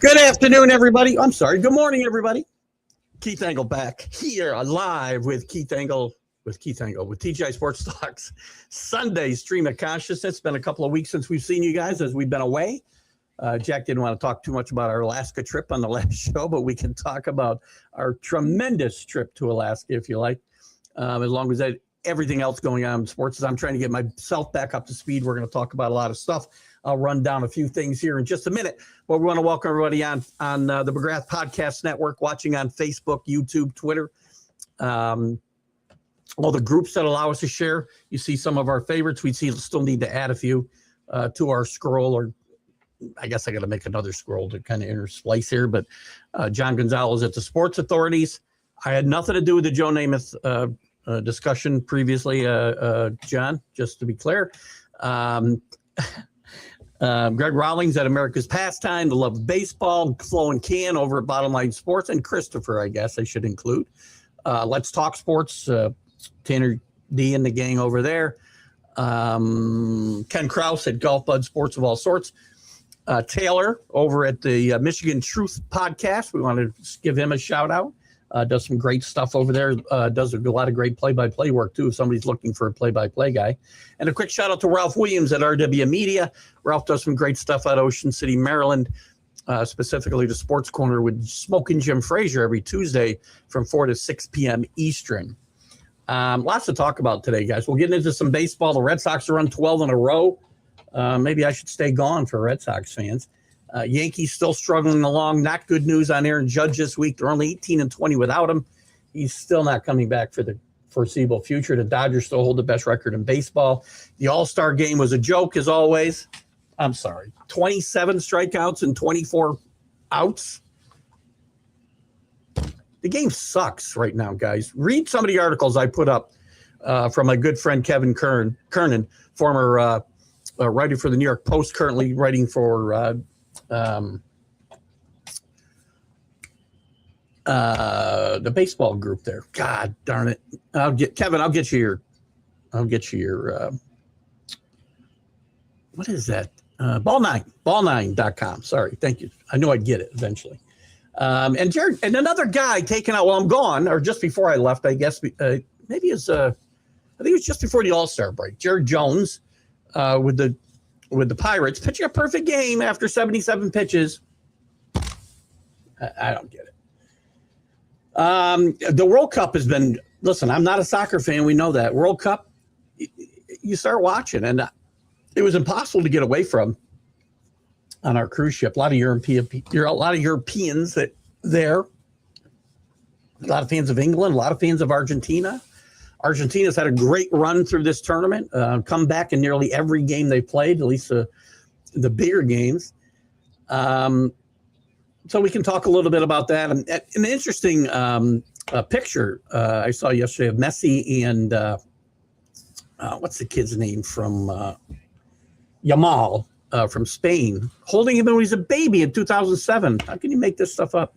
Good afternoon, everybody. I'm sorry. Good morning, everybody. Keith Engle back here live with Keith Engle with TGI Sports Talks Sunday stream of consciousness. It's been a couple of weeks since we've seen you guys as we've been away. Jack didn't want to talk too much about our Alaska trip on the last show, but we can talk about our tremendous trip to Alaska if you like. As long as everything else going on in sports, as I'm trying to get myself back up to speed, we're going to talk about a lot of stuff. I'll run down a few things here in just a minute, but we want to welcome everybody on the McGrath Podcast Network, watching on Facebook, YouTube, Twitter, all the groups that allow us to share. You see some of our favorites. We still need to add a few to our scroll, or I guess I got to make another scroll to kind of intersplice here. But John Gonzalez at the Sports Authorities. I had nothing to do with the Joe Namath discussion previously, John, just to be clear. Greg Rawlings at America's Pastime, The Love of Baseball, Flo and Can over at Bottom Line Sports, and Christopher, I guess I should include. Let's Talk Sports, Tanner D and the gang over there. Ken Krause at Golf Bud Sports of all sorts. Taylor over at the Michigan Truth Podcast. We want to give him a shout out. Does some great stuff over there. Does a lot of great play-by-play work, too, if somebody's looking for a play-by-play guy. And a quick shout-out to Ralph Williams at RW Media. Ralph does some great stuff out of Ocean City, Maryland, specifically the Sports Corner with Smoking Jim Frazier every Tuesday from 4 to 6 p.m. Eastern. Lots to talk about today, guys. We'll get into some baseball. The Red Sox are on 12 in a row. Maybe I should stay gone for Red Sox fans. Yankees still struggling along. Not good news on Aaron Judge this week. They're only 18-20 without him. He's still not coming back for the foreseeable future. The Dodgers still hold the best record in baseball. The All-Star game was a joke, as always. I'm sorry. 27 strikeouts and 24 outs. The game sucks right now, guys. Read some of the articles I put up from my good friend Kevin Kernan, former writer for the New York Post, currently writing for the baseball group there. God darn it. I'll get you your what is that? Ball9.com. Sorry. Thank you. I knew I'd get it eventually. And Jared, and another guy taken out while I'm gone, or just before I left, I guess, maybe it's I think it was just before the All-Star break. Jared Jones, with the Pirates, pitching a perfect game after 77 pitches. I don't get it. The World Cup has been, listen, I'm not a soccer fan. We know that. World Cup, you start watching, and it was impossible to get away from on our cruise ship. A lot of Europeans there. A lot of fans of England, a lot of fans of Argentina. Argentina's had a great run through this tournament, come back in nearly every game they played, at least the bigger games. So we can talk a little bit about that. And an interesting picture I saw yesterday of Messi and what's the kid's name from Yamal from Spain, holding him when he was a baby in 2007. How can you make this stuff up?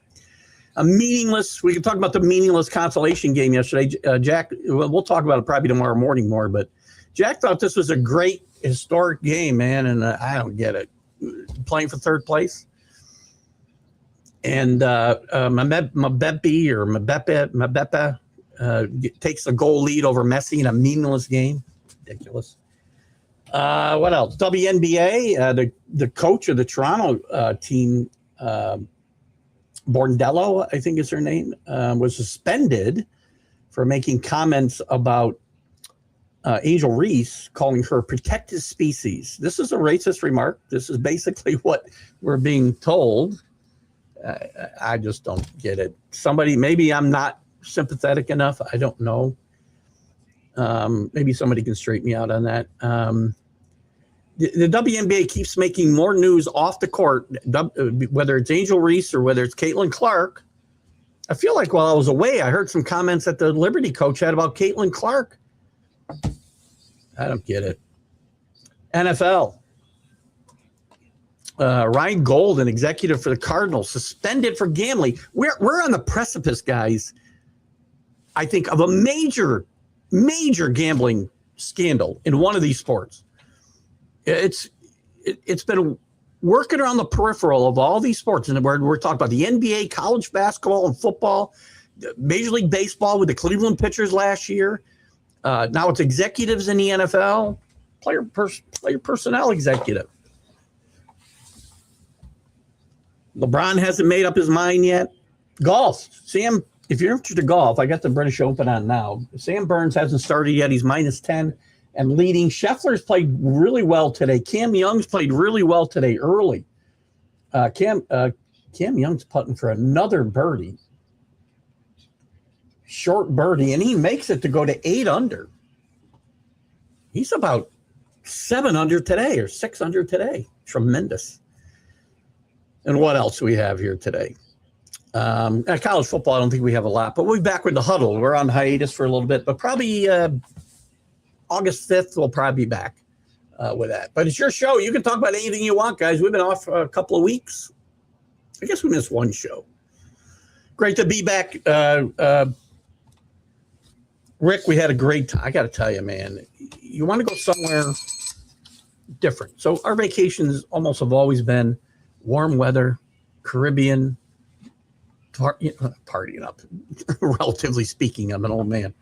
We can talk about the meaningless consolation game yesterday. Jack, we'll talk about it probably tomorrow morning more, but Jack thought this was a great historic game, man, and I don't get it. Playing for third place. And Mbappe takes a goal lead over Messi in a meaningless game. Ridiculous. What else? WNBA, the coach of the Toronto team, Bordello, I think is her name, was suspended for making comments about Angel Reese, calling her protected species. This is a racist remark. This is basically what we're being told. I just don't get it. Maybe I'm not sympathetic enough. I don't know. Maybe somebody can straighten me out on that. The WNBA keeps making more news off the court, whether it's Angel Reese or whether it's Caitlin Clark. I feel like while I was away, I heard some comments that the Liberty coach had about Caitlin Clark. I don't get it. NFL. Ryan Gold, an executive for the Cardinals, suspended for gambling. We're on the precipice, guys, I think, of a major gambling scandal in one of these sports. It's been working around the peripheral of all these sports. And we're talking about the NBA, college basketball and football, Major League Baseball with the Cleveland pitchers last year. Now it's executives in the NFL, player personnel executive. LeBron hasn't made up his mind yet. Golf. Sam, if you're interested in golf, I got the British Open on now. Sam Burns hasn't started yet. He's -10 and leading. Scheffler's played really well today. Cam Young's played really well today early. Cam Young's putting for another birdie. Short birdie, and he makes it to go to 8 under. He's about 7 under today or 6 under today. Tremendous. And what else do we have here today? College football, I don't think we have a lot, but we'll be back with the huddle. We're on hiatus for a little bit, but probably August 5th, we'll probably be back with that. But it's your show. You can talk about anything you want, guys. We've been off a couple of weeks. I guess we missed one show. Great to be back. Rick, we had a great time. I got to tell you, man, you want to go somewhere different. So our vacations almost have always been warm weather, Caribbean, partying up, relatively speaking. I'm an old man.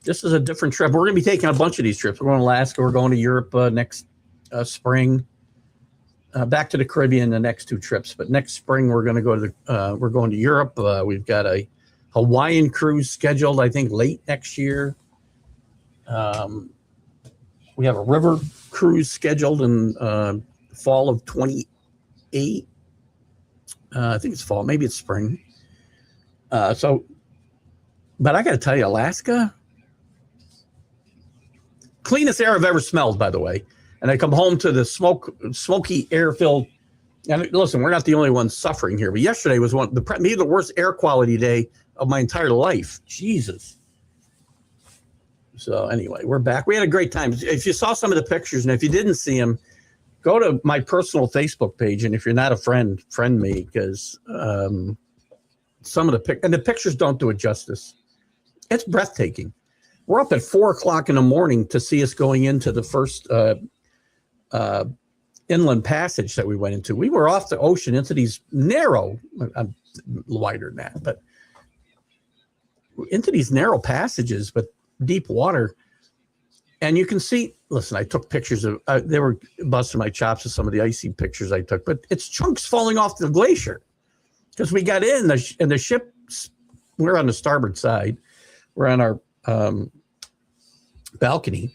This is a different trip. We're going to be taking a bunch of these trips. We're going to Alaska. We're going to Europe next spring. Back to the Caribbean the next 2 trips. But next spring we're going to go to we're going to Europe. We've got a Hawaiian cruise scheduled, I think, late next year. We have a river cruise scheduled in fall of 28. I think it's fall. Maybe it's spring. But I got to tell you, Alaska, cleanest air I've ever smelled, by the way. And I come home to the smoky air-filled. And listen, we're not the only ones suffering here. But yesterday was maybe the worst air quality day of my entire life. Jesus. So anyway, we're back. We had a great time. If you saw some of the pictures, and if you didn't see them, go to my personal Facebook page. And if you're not a friend me, because some of the pictures don't do it justice. It's breathtaking. We're up at 4:00 in the morning to see us going into the first inland passage that we went into. We were off the ocean into these narrow, wider than that, but into these narrow passages, but deep water. And you can see, listen, I took pictures of, they were busting my chops with some of the icy pictures I took, but it's chunks falling off the glacier because we got in and the ship, we're on the starboard side. We're on our balcony.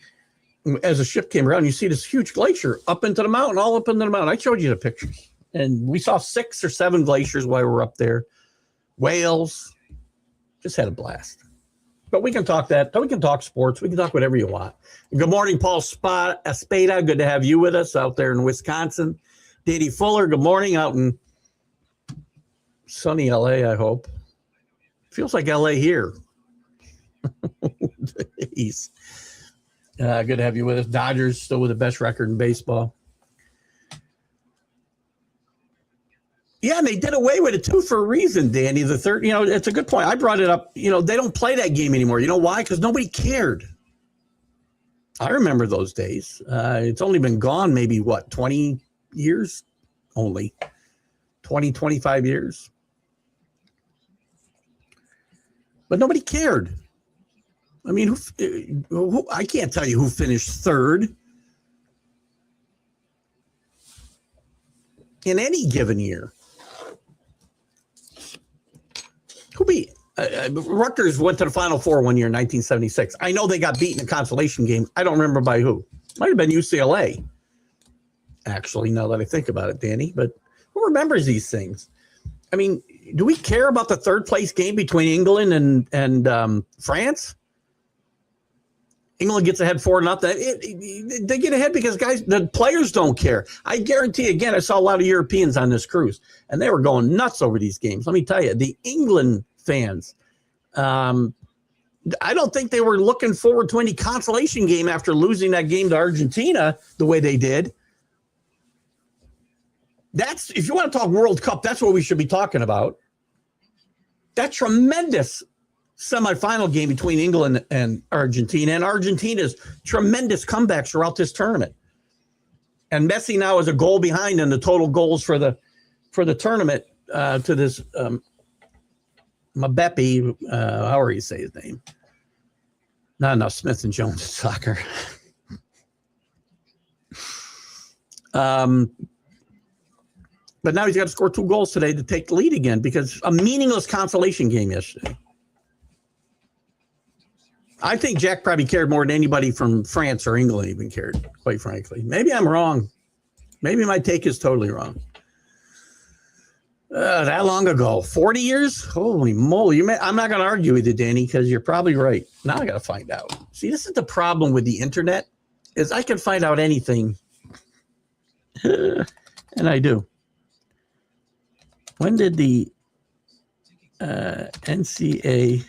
As the ship came around, you see this huge glacier up into the mountain, all up into the mountain. I showed you the pictures. And we saw 6 or 7 glaciers while we were up there. Whales. Just had a blast. But we can talk that. We can talk sports. We can talk whatever you want. Good morning, Paul Espada. Good to have you with us out there in Wisconsin. Danny Fuller, good morning out in sunny LA, I hope. Feels like LA here. Jeez. Good to have you with us. Dodgers still with the best record in baseball. Yeah, and they did away with it too for a reason, Danny. The third, it's a good point. I brought it up. They don't play that game anymore. You know why? Because nobody cared. I remember those days. It's only been gone maybe, 20 years? Only 20, 25 years. But nobody cared. I mean, I can't tell you who finished third in any given year. Rutgers went to the Final Four one year in 1976. I know they got beaten in a consolation game. I don't remember by who. Might have been UCLA. Actually, now that I think about it, Danny. But who remembers these things? I mean, do we care about the third place game between England and France? England gets ahead 4-0. They get ahead because, guys, the players don't care. I guarantee, again, I saw a lot of Europeans on this cruise, and they were going nuts over these games. Let me tell you, the England fans, I don't think they were looking forward to any consolation game after losing that game to Argentina the way they did. If you want to talk World Cup, that's what we should be talking about. That tremendous semifinal game between England and Argentina, and Argentina's tremendous comebacks throughout this tournament. And Messi now is a goal behind in the total goals for the tournament to this Mbappe. How are you say his name? Not enough Smith and Jones soccer. But now he's got to score 2 goals today to take the lead again because a meaningless consolation game yesterday. I think Jack probably cared more than anybody from France or England even cared, quite frankly. Maybe I'm wrong. Maybe my take is totally wrong. That long ago, 40 years? Holy moly. I'm not going to argue with you, Danny, because you're probably right. Now I got to find out. See, this is the problem with the internet, is I can find out anything. And I do. When did the NCAA,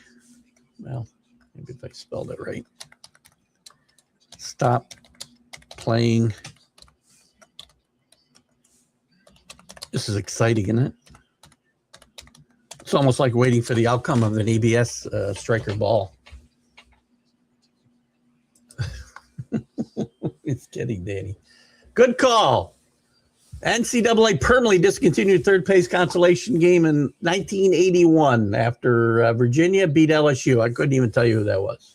well, maybe if I spelled it right, stop playing? This is exciting, isn't it? It's almost like waiting for the outcome of an ABS striker ball. It's kidding, Danny. Good call. NCAA permanently discontinued third place consolation game in 1981 after Virginia beat LSU. I couldn't even tell you who that was.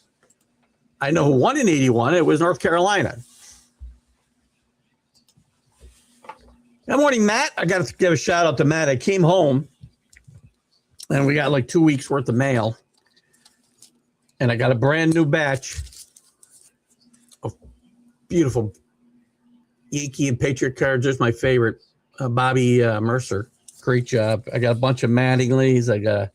I know who won in 81. It was North Carolina. Good morning, Matt. I got to give a shout out to Matt. I came home and we got like 2 weeks worth of mail. And I got a brand new batch of beautiful Yankee and Patriot cards. There's my favorite, Bobby Mercer. Great job. I got a bunch of Mattingly's. I got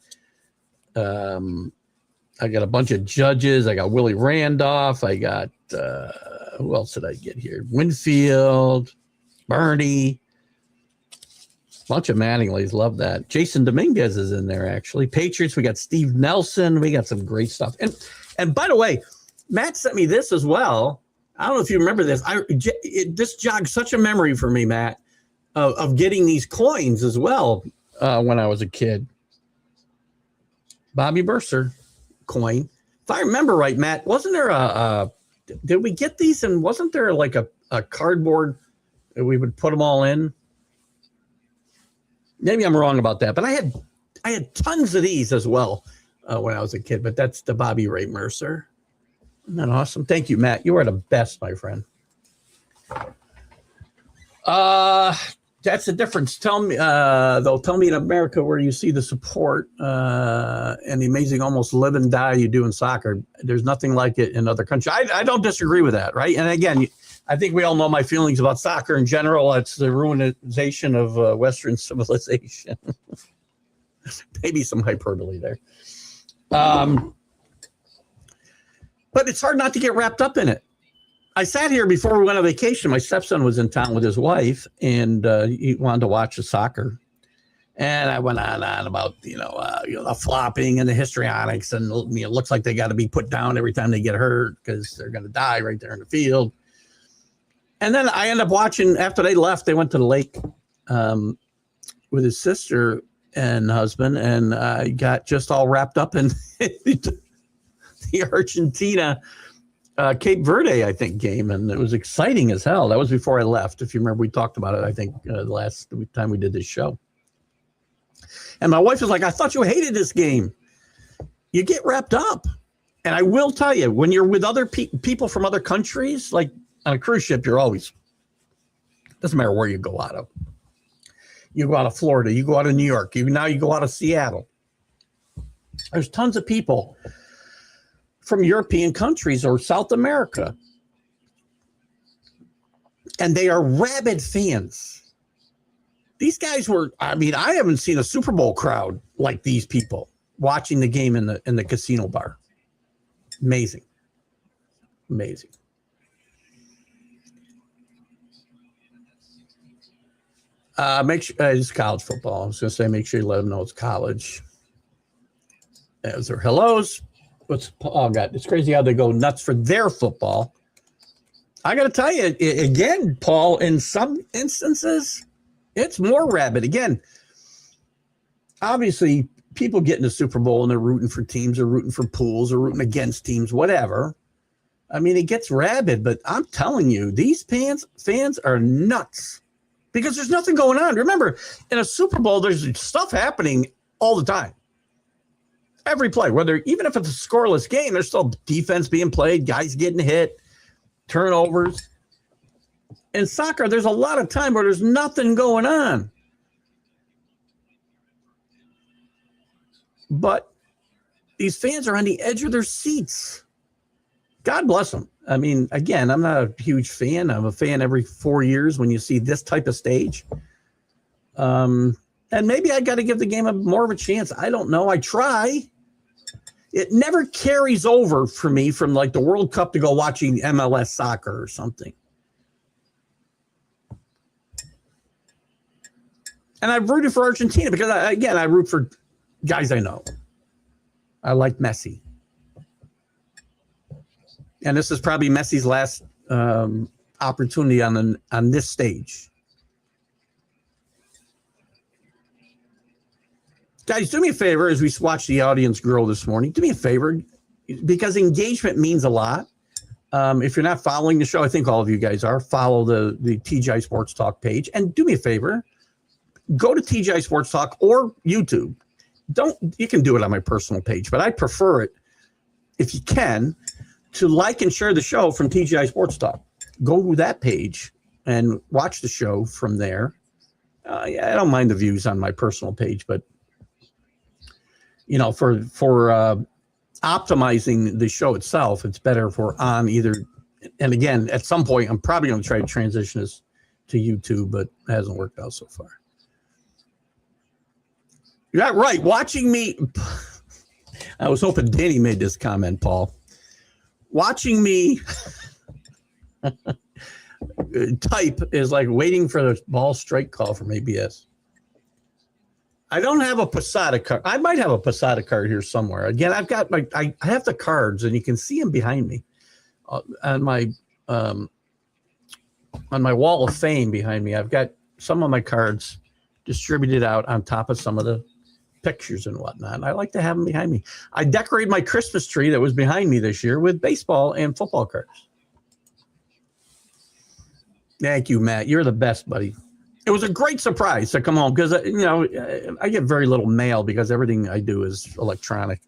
a bunch of Judges. I got Willie Randolph. I got who else did I get here? Winfield, Bernie. Bunch of Mattingly's. Love that. Jason Dominguez is in there actually. Patriots. We got Steve Nelson. We got some great stuff. And by the way, Matt sent me this as well. I don't know if you remember this. This jogged such a memory for me, Matt, of getting these coins as well when I was a kid. Bobby Mercer coin. If I remember right, Matt, wasn't there did we get these and wasn't there like a cardboard that we would put them all in? Maybe I'm wrong about that, but I had tons of these as well when I was a kid, but that's the Bobby Ray Mercer. Isn't that awesome? Thank you, Matt. You are the best, my friend. That's the difference. Tell me in America where you see the support and the amazing almost live and die you do in soccer. There's nothing like it in other countries. I don't disagree with that, right? And again, I think we all know my feelings about soccer in general. It's the ruinization of Western civilization. Maybe some hyperbole there. But it's hard not to get wrapped up in it. I sat here before we went on vacation. My stepson was in town with his wife, and he wanted to watch the soccer. And I went on about the flopping and the histrionics, and it looks like they got to be put down every time they get hurt because they're going to die right there in the field. And then I ended up watching. After they left, they went to the lake with his sister and husband, and I got just all wrapped up in the Argentina Cape Verde, I think, game, and it was exciting as hell. That was before I left. If you remember, we talked about it, I think, the last time we did this show. And my wife was like, I thought you hated this game. You get wrapped up. And I will tell you, when you're with other people from other countries, like on a cruise ship, you're always, doesn't matter where you go out of. You go out of Florida, you go out of New York, now you go out of Seattle. There's tons of people from European countries or South America. And they are rabid fans. These guys were, I haven't seen a Super Bowl crowd like these people watching the game in the casino bar. Amazing. Amazing. Make sure it's college football. I was going to say, make sure you let them know it's college. Those are hellos. It's crazy how they go nuts for their football. I got to tell you again, Paul, in some instances, it's more rabid. Again, obviously, people get in the Super Bowl and they're rooting for teams or rooting for pools or rooting against teams, whatever. I mean, it gets rabid, but I'm telling you, these fans are nuts because there's nothing going on. Remember, in a Super Bowl, there's stuff happening all the time. Every play, even if it's a scoreless game, there's still defense being played, guys getting hit, turnovers. In soccer, there's a lot of time where there's nothing going on. But these fans are on the edge of their seats. God bless them. I mean, again, I'm not a huge fan. I'm a fan every 4 years when you see this type of stage. And maybe I got to give the game more of a chance. I don't know. I try. It never carries over for me from like the World Cup to go watching MLS soccer or something. And I've rooted for Argentina because, I root for guys I know. I like Messi. And this is probably Messi's last opportunity on this stage. Guys, do me a favor as we watch the audience grow this morning. Do me a favor, because engagement means a lot. If you're not following the show, I think all of you guys are. Follow the TGI Sports Talk page. And do me a favor, go to TGI Sports Talk or YouTube. You can do it on my personal page, but I prefer it, if you can, to like and share the show from TGI Sports Talk. Go to that page and watch the show from there. I don't mind the views on my personal page, but for optimizing the show itself, it's better if we're on either. And again, at some point, I'm probably going to try to transition this to YouTube, but it hasn't worked out so far. Yeah, right. Watching me, I was hoping Danny made this comment, Paul. Watching me type is like waiting for the ball strike call from ABS. I don't have a Posada card. I might have a Posada card here somewhere. Again, I've got I have the cards, and you can see them behind me on my wall of fame behind me. I've got some of my cards distributed out on top of some of the pictures and whatnot. I like to have them behind me. I decorated my Christmas tree that was behind me this year with baseball and football cards. Thank you, Matt. You're the best, buddy. It was a great surprise to come home because, I get very little mail because everything I do is electronic.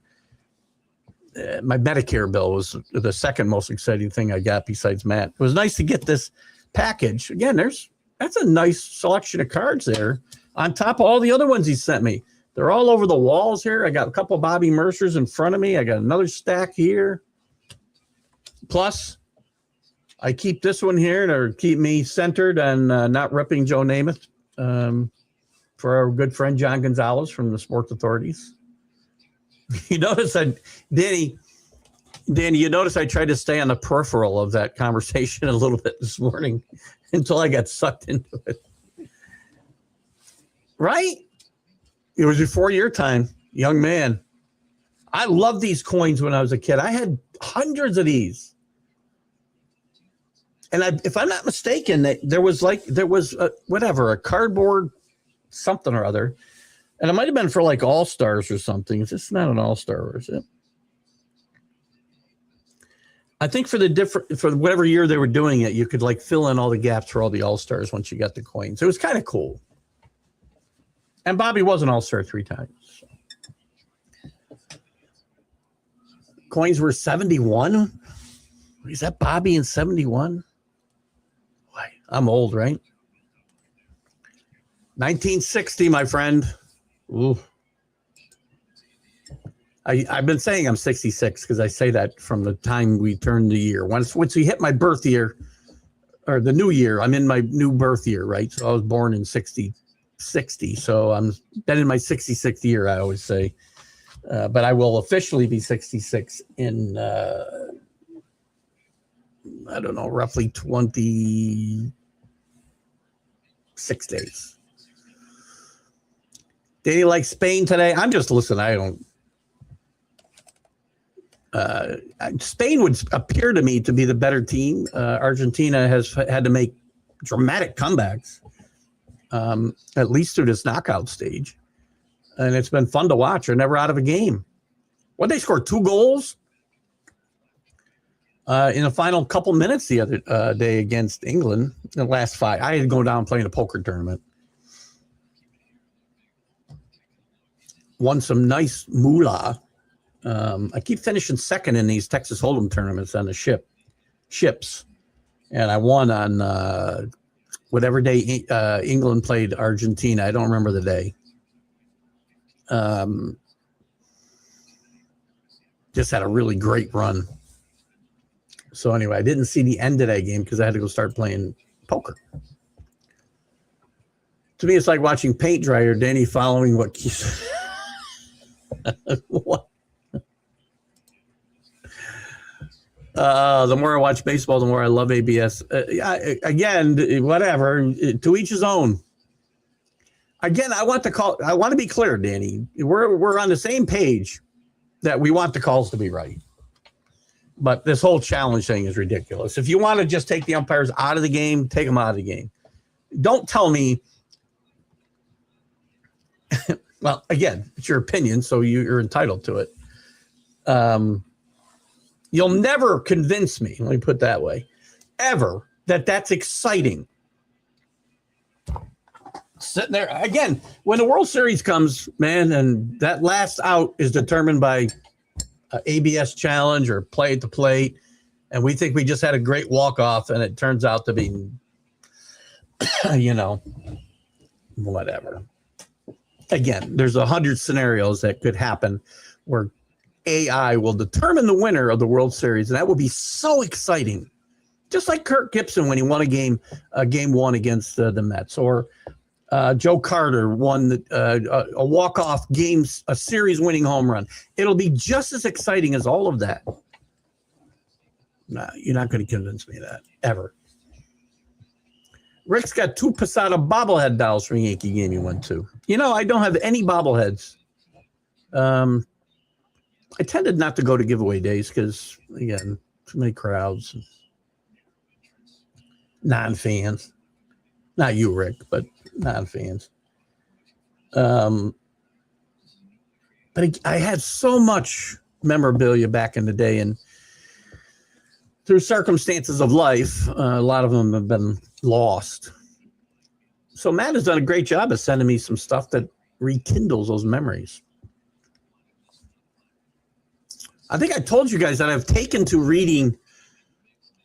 My Medicare bill was the second most exciting thing I got besides Matt. It was nice to get this package. Again, that's a nice selection of cards there on top of all the other ones he sent me. They're all over the walls here. I got a couple of Bobby Mercers in front of me. I got another stack here. Plus, I keep this one here to keep me centered and not ripping Joe Namath for our good friend John Gonzalez from the Sports Authorities. You notice Danny, you notice I tried to stay on the peripheral of that conversation a little bit this morning until I got sucked into it. Right? It was before your time, young man. I loved these coins when I was a kid. I had hundreds of these. And if I'm not mistaken, there was a cardboard something or other. And it might have been for like All-Stars or something. It's not an All-Star, is it? I think for whatever year they were doing it, you could like fill in all the gaps for all the All-Stars once you got the coins. It was kind of cool. And Bobby was an All-Star 3 times. So. Coins were 71. Is that Bobby in 71? Boy, I'm old, right? 1960, my friend. Ooh. I've been saying I'm 66 because I say that from the time we turned the year. Once we hit my birth year, or the new year, I'm in my new birth year, right? So I was born in 60. So I'm been in my 66th year, I always say. But I will officially be 66 in, I don't know, roughly 26 days. Danny likes Spain today. I'm just listening. I don't. Spain would appear to me to be the better team. Argentina has had to make dramatic comebacks. At least through this knockout stage. And it's been fun to watch. They're never out of a game. What, they scored 2 goals? In the final couple minutes the other day against England, the last 5, I had to go down playing a poker tournament. Won some nice moolah. I keep finishing second in these Texas Hold'em tournaments on the ships. And I won on whatever day England played Argentina. I don't remember the day. Just had a really great run. So anyway, I didn't see the end of that game because I had to go start playing poker. To me, it's like watching paint dry or Danny following what keeps. What? The more I watch baseball, the more I love ABS. Again, whatever. To each his own. Again, I want to be clear, Danny. We're on the same page that we want the calls to be right. But this whole challenge thing is ridiculous. If you want to just take the umpires out of the game, take them out of the game. Don't tell me. Well, again, it's your opinion, so you're entitled to it. You'll never convince me, let me put it that way, ever, that that's exciting. Sitting there, again, when the World Series comes, man, and that last out is determined by ABS challenge or play at the plate, and we think we just had a great walk-off, and it turns out to be, whatever. Again, there's 100 scenarios that could happen where AI will determine the winner of the World Series, and that will be so exciting. Just like Kirk Gibson when he won game 1 against the Mets, or Joe Carter won a walk-off game, a series-winning home run. It'll be just as exciting as all of that. No, you're not going to convince me of that, ever. Rick's got 2 Posada bobblehead dolls from the Yankee game he went to. I don't have any bobbleheads. I tended not to go to giveaway days because, again, too many crowds, non-fans. Not you, Rick, but non-fans. But I had so much memorabilia back in the day, and through circumstances of life, a lot of them have been lost. So Matt has done a great job of sending me some stuff that rekindles those memories. I think I told you guys that I've taken to reading.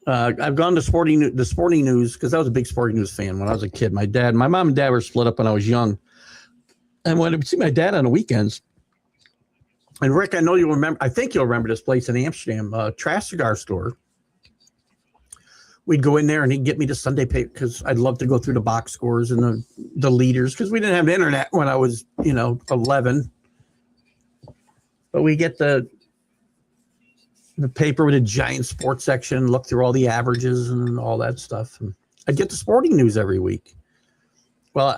I've gone to the sporting news because I was a big sporting news fan when I was a kid. My mom and dad were split up when I was young. And when I would see my dad on the weekends, and Rick, I know you'll remember, I think you'll remember this place in Amsterdam, Trash Cigar Store. We'd go in there and he'd get me the Sunday paper because I'd love to go through the box scores and the leaders because we didn't have the internet when I was, 11. But we get the paper with a giant sports section, look through all the averages and all that stuff. And I'd get the sporting news every week. Well,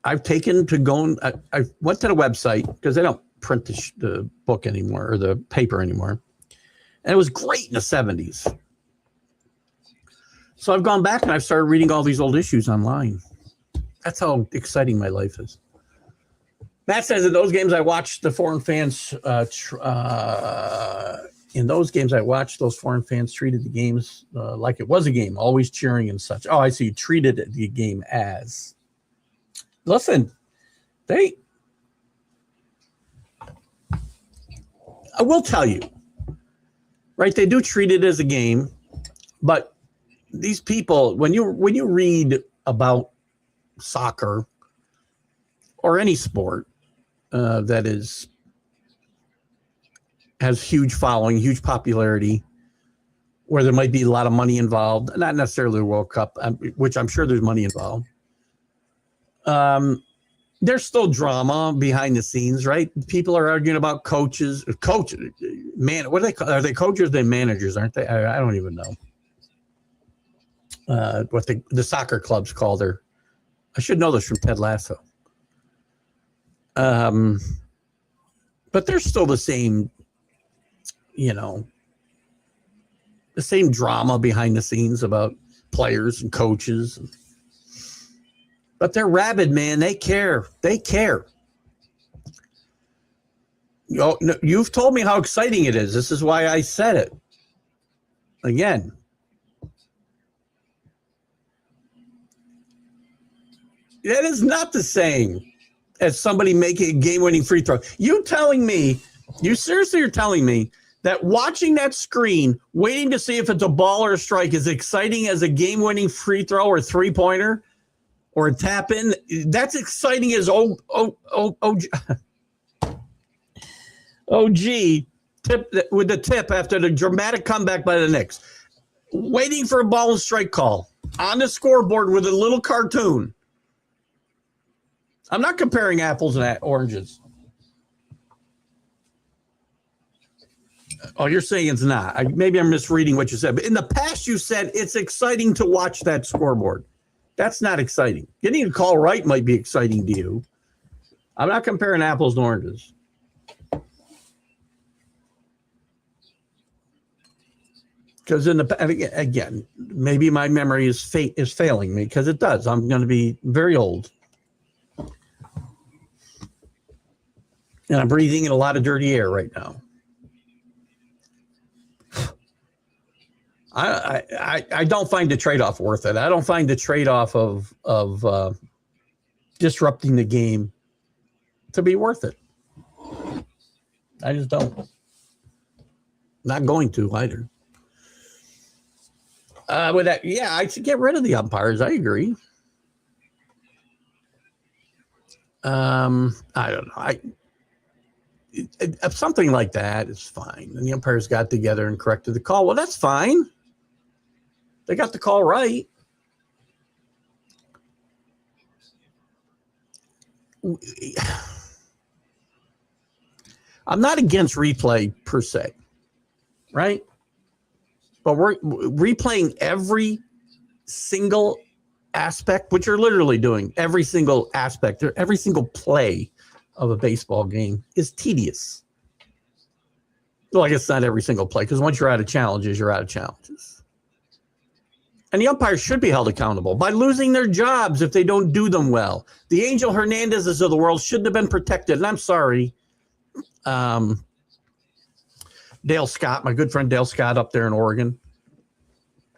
I've taken to going, I went to the website because they don't print the book anymore or the paper anymore. And it was great in the 70s. So I've gone back and I've started reading all these old issues online. That's how exciting my life is. Matt says in those games I watched the foreign fans in those games I watched, those foreign fans treated the games like it was a game, always cheering and such. Oh, I see. Treated the game as. Listen, I will tell you, right? They do treat it as a game, but these people, when you read about soccer or any sport that has huge following, huge popularity, where there might be a lot of money involved, not necessarily the World Cup, which I'm sure there's money involved. There's still drama behind the scenes, right? People are arguing about coaches, man, what are they coaches? They're managers, aren't they? I don't even know what the soccer clubs call their. I should know this from Ted Lasso. But there's still the same, the same drama behind the scenes about players and coaches. But they're rabid, man. They care. You've told me how exciting it is. This is why I said it. Again, that is not the same as somebody making a game-winning free throw. You seriously are telling me that watching that screen, waiting to see if it's a ball or a strike is exciting as a game-winning free throw or three-pointer or a tap-in? That's exciting as OG tip with the tip after the dramatic comeback by the Knicks. Waiting for a ball and strike call on the scoreboard with a little cartoon. I'm not comparing apples and oranges. Oh, you're saying it's not. Maybe I'm misreading what you said. But in the past, you said it's exciting to watch that scoreboard. That's not exciting. Getting a call right might be exciting to you. I'm not comparing apples and oranges. Because again, maybe my memory is failing me, because it does. I'm going to be very old. And I'm breathing in a lot of dirty air right now. I don't find the trade-off worth it. I don't find the trade-off of disrupting the game to be worth it. I just don't. Not going to either. With that, yeah, I should get rid of the umpires. I agree. I don't know. Something like that is fine. And the umpires got together and corrected the call. Well, that's fine. They got the call right. I'm not against replay per se, right? But we're replaying every single aspect, which you're literally doing. Every single aspect, or every single play of a baseball game is tedious. Well, I guess not every single play, because once you're out of challenges, you're out of challenges. And the umpires should be held accountable by losing their jobs if they don't do them well. The Angel Hernandezes of the world shouldn't have been protected. And I'm sorry. Dale Scott, my good friend Dale Scott up there in Oregon,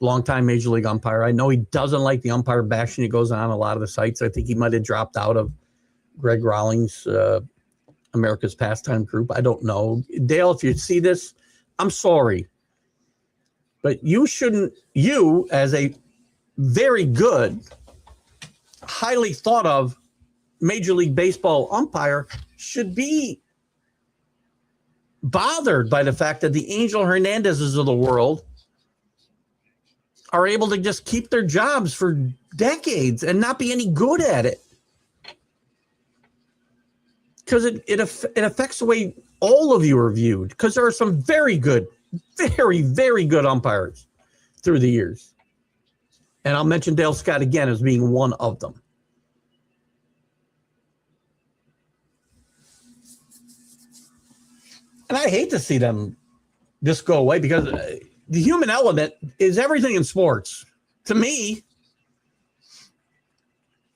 longtime Major League umpire. I know he doesn't like the umpire bashing that goes on a lot of the sites. I think he might have dropped out of Greg Rawlings' America's Pastime Group. I don't know. Dale, if you see this, I'm sorry. But you as a very good, highly thought of Major League Baseball umpire, should be bothered by the fact that the Angel Hernandezes of the world are able to just keep their jobs for decades and not be any good at it. Because it affects the way all of you are viewed. Because there are some very good, very, very good umpires through the years. And I'll mention Dale Scott again as being one of them. And I hate to see them just go away, because the human element is everything in sports. To me,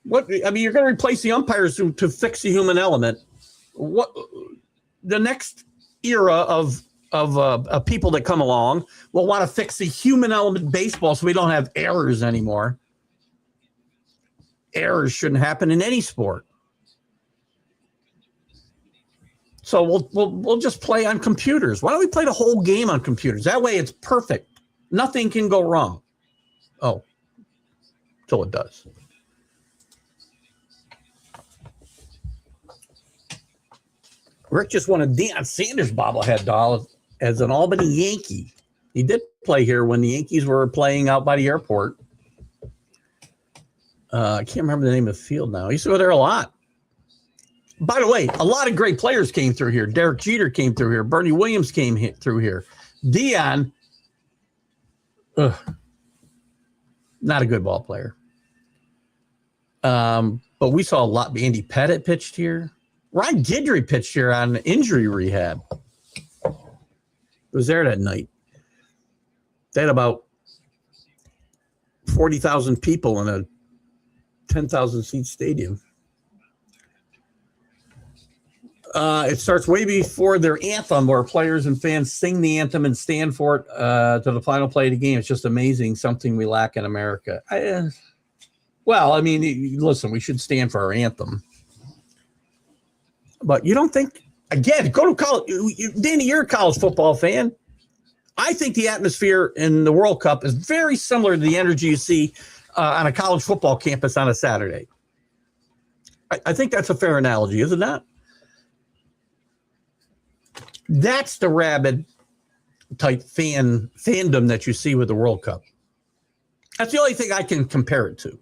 you're going to replace the umpires to fix the human element. What the next era of people that come along will want to fix the human element in baseball, so we don't have errors anymore. Errors shouldn't happen in any sport. So we'll just play on computers. Why don't we play the whole game on computers? That way it's perfect. Nothing can go wrong. Oh, till it does. Rick just won a Deion Sanders bobblehead doll as an Albany Yankee. He did play here when the Yankees were playing out by the airport. I can't remember the name of the field now. He used to go there a lot. By the way, a lot of great players came through here. Derek Jeter came through here. Bernie Williams came through here. Deion, not a good ball player. But we saw a lot. Andy Pettit pitched here. Ron Guidry pitched here on injury rehab. Was there that night. They had about 40,000 people in a 10,000 seat stadium. It starts way before their anthem, where players and fans sing the anthem and stand for it to the final play of the game. It's just amazing, something we lack in America. Well, I mean, listen, we should stand for our anthem. But you don't think, again, go to college. Danny, you're a college football fan. I think the atmosphere in the World Cup is very similar to the energy you see on a college football campus on a Saturday. I think that's a fair analogy, isn't that? That's the rabid type fandom that you see with the World Cup. That's the only thing I can compare it to.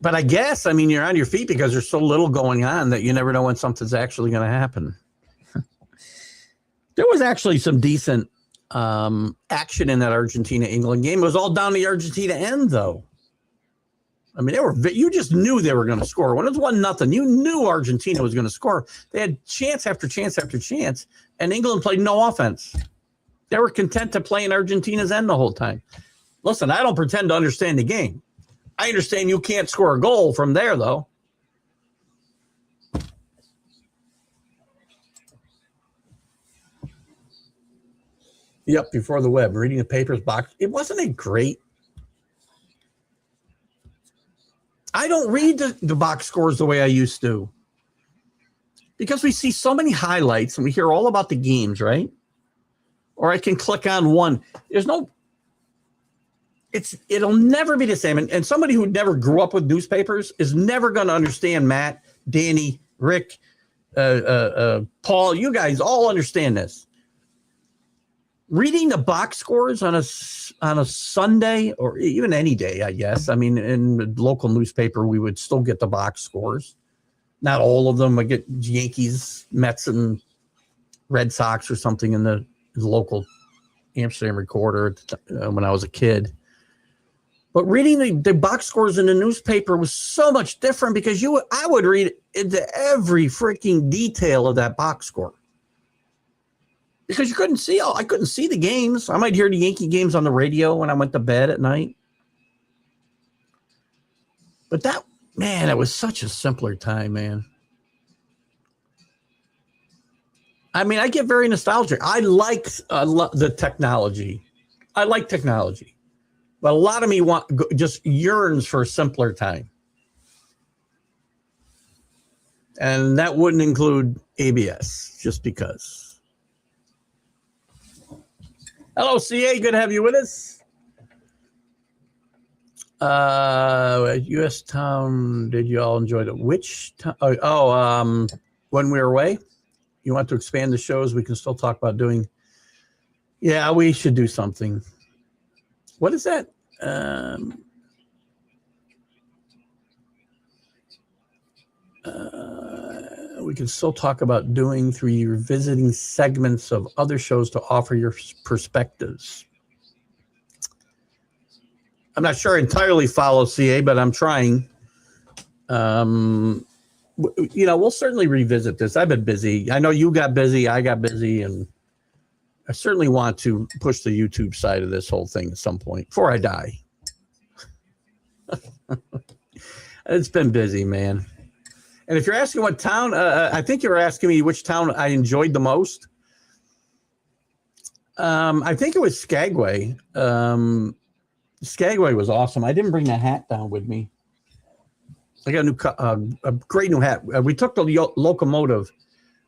But I guess, I mean, you're on your feet because there's so little going on that you never know when something's actually going to happen. There was actually some decent action in that Argentina-England game. It was all down to the Argentina end, though. I mean, you just knew they were going to score. When it was 1-0, you knew Argentina was going to score. They had chance after chance after chance, and England played no offense. They were content to play in Argentina's end the whole time. Listen, I don't pretend to understand the game. I understand you can't score a goal from there, though. Yep, before the web, reading the papers box. It wasn't it great? I don't read the box scores the way I used to. Because we see so many highlights and we hear all about the games, right? Or I can click on one. It'll never be the same. And somebody who never grew up with newspapers is never going to understand Matt, Danny, Rick, Paul. You guys all understand this. Reading the box scores on a Sunday or even any day, I guess. I mean, in the local newspaper, we would still get the box scores. Not all of them. I get Yankees, Mets, and Red Sox or something in the local Amsterdam Recorder when I was a kid. But reading the box scores in the newspaper was so much different because I would read into every freaking detail of that box score. Because I couldn't see the games. I might hear the Yankee games on the radio when I went to bed at night. But that was such a simpler time, man. I mean, I get very nostalgic. I like the technology. I like technology. But a lot of me just yearns for a simpler time. And that wouldn't include ABS, just because. Hello, CA. Good to have you with us. U.S. town, did you all enjoy it? Which town? When we were away? You want to expand the shows? We can still talk about doing. Yeah, we should do something. What is that? We can still talk about doing through your visiting segments of other shows to offer your perspectives. I'm not sure I entirely follow CA, but I'm trying. We'll certainly revisit this. I've been busy. I know you got busy. I got busy, and I certainly want to push the YouTube side of this whole thing at some point before I die. It's been busy, man. And if you're asking what town, I think you were asking me which town I enjoyed the most. I think it was Skagway. Skagway was awesome. I didn't bring the hat down with me. I got a great new hat. We took the locomotive.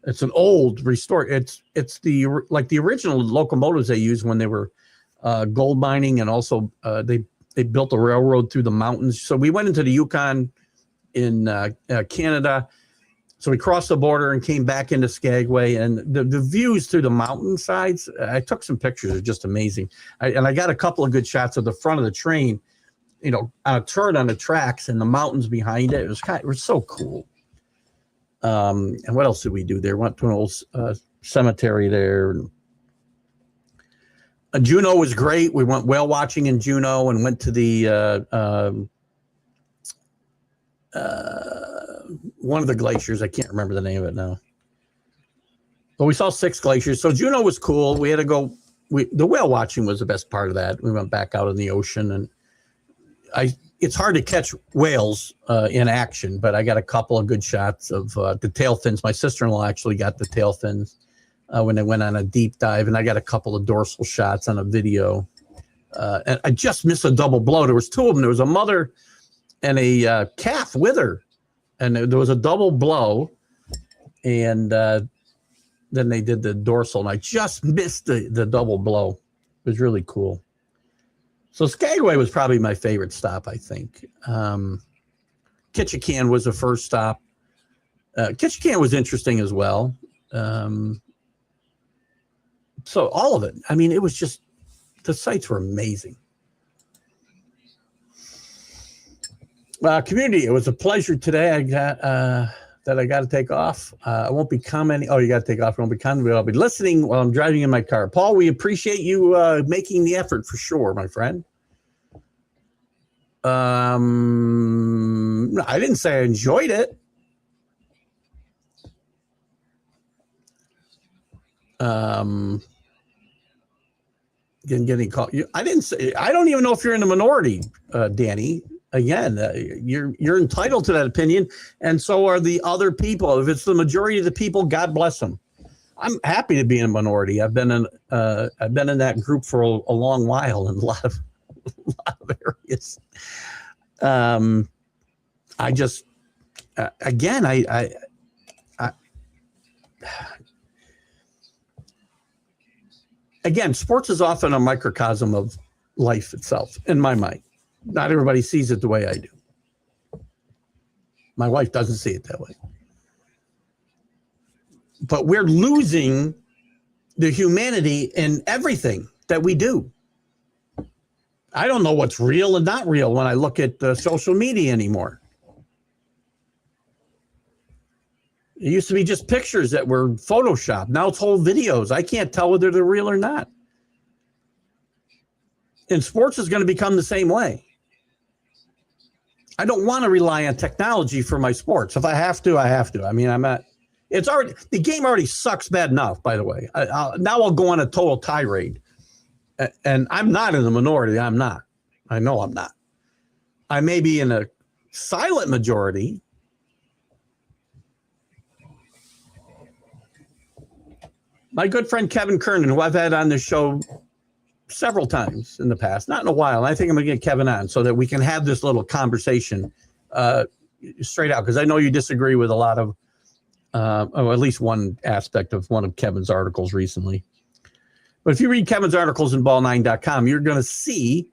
It's an old restored. It's the original locomotives they used when they were gold mining, and also they built a railroad through the mountains. So we went into the Yukon in Canada. So we crossed the border and came back into Skagway, and the views through the mountainsides. I took some pictures; they're just amazing. I got a couple of good shots of the front of the train, on a turn on the tracks and the mountains behind it. It was so cool. And what else did we do there? Went to an old cemetery there. Juneau was great. We went whale watching in Juneau and went to the one of the glaciers. I can't remember the name of it now. But we saw 6 glaciers. So Juneau was cool. We had to go. The whale watching was the best part of that. We went back out in the ocean, and it's hard to catch whales in action, but I got a couple of good shots of the tail fins. My sister-in-law actually got the tail fins when they went on a deep dive, and I got a couple of dorsal shots on a video. And I just missed a double blow. There was two of them. There was a mother and a calf with her, and there was a double blow, and then they did the dorsal, and I just missed the double blow. It was really cool. So Skagway was probably my favorite stop, I think. Ketchikan was the first stop. Ketchikan was interesting as well. So all of it. I mean, it was just, the sites were amazing. Community, it was a pleasure today. I got to take off. I won't be commenting. Oh, you got to take off. I won't be commenting. I'll be listening while I'm driving in my car. Paul, we appreciate you making the effort for sure, my friend. I didn't say I enjoyed it. Getting caught. I didn't say. I don't even know if you're in the minority, Danny. Again, you're entitled to that opinion, and so are the other people. If it's the majority of the people, God bless them. I'm happy to be in a minority. I've been in that group for a long while in a lot of areas. I just again, I again, sports is often a microcosm of life itself, in my mind. Not everybody sees it the way I do. My wife doesn't see it that way. But we're losing the humanity in everything that we do. I don't know what's real and not real when I look at social media anymore. It used to be just pictures that were photoshopped. Now it's whole videos. I can't tell whether they're real or not. And sports is going to become the same way. I don't want to rely on technology for my sports. If I have to, I have to. I mean, the game already sucks bad enough, by the way. Now I'll go on a total tirade. And I'm not in the minority. I'm not. I know I'm not. I may be in a silent majority. My good friend Kevin Kernan, who I've had on the show several times in the past, not in a while. I think I'm going to get Kevin on so that we can have this little conversation straight out, because I know you disagree with a lot of, or at least one aspect of one of Kevin's articles recently. But if you read Kevin's articles in ball9.com, you're going to see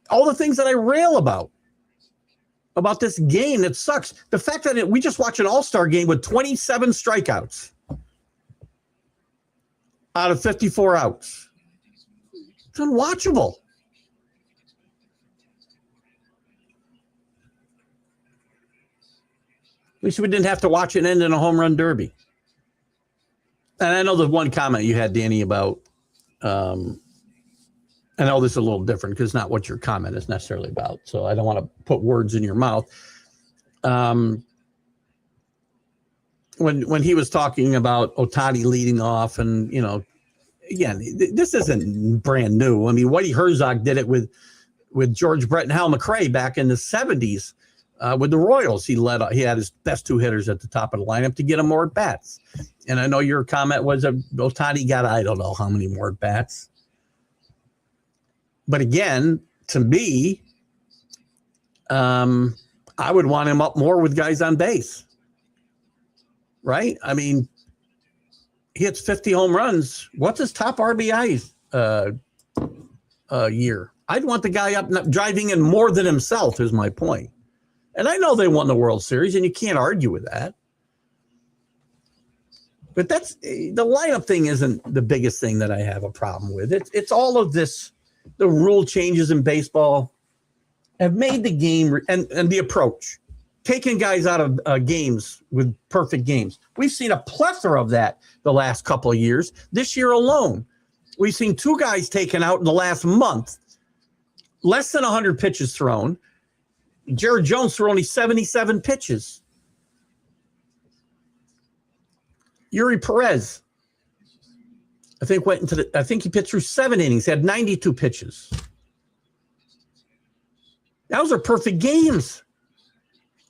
all the things that I rail about this game that sucks. The fact that we just watched an all-star game with 27 strikeouts out of 54 outs. It's unwatchable. At least we didn't have to watch it end in a home run derby. And I know the one comment you had, Danny, about, I know this is a little different because it's not what your comment is necessarily about. So I don't want to put words in your mouth. When he was talking about Ohtani leading off, and, you know, again, this isn't brand new. I mean, Whitey Herzog did it with George Brett and Hal McRae back in the 70s with the Royals. He had his best two hitters at the top of the lineup to get him more at-bats. And I know your comment was that Ohtani got, I don't know how many more at-bats. But again, to me, I would want him up more with guys on base. Right? I mean, he hits 50 home runs. What's his top RBI year? I'd want the guy up driving in more than himself, is my point. And I know they won the World Series, and you can't argue with that. But the lineup thing isn't the biggest thing that I have a problem with. It's all of this. The rule changes in baseball have made the game and the approach, taking guys out of games with perfect games. We've seen a plethora of that the last couple of years. This year alone, we've seen two guys taken out in the last month, less than 100 pitches thrown. Jared Jones threw only 77 pitches. Yuri Perez, I think he pitched through 7 innings, had 92 pitches. Those are perfect games.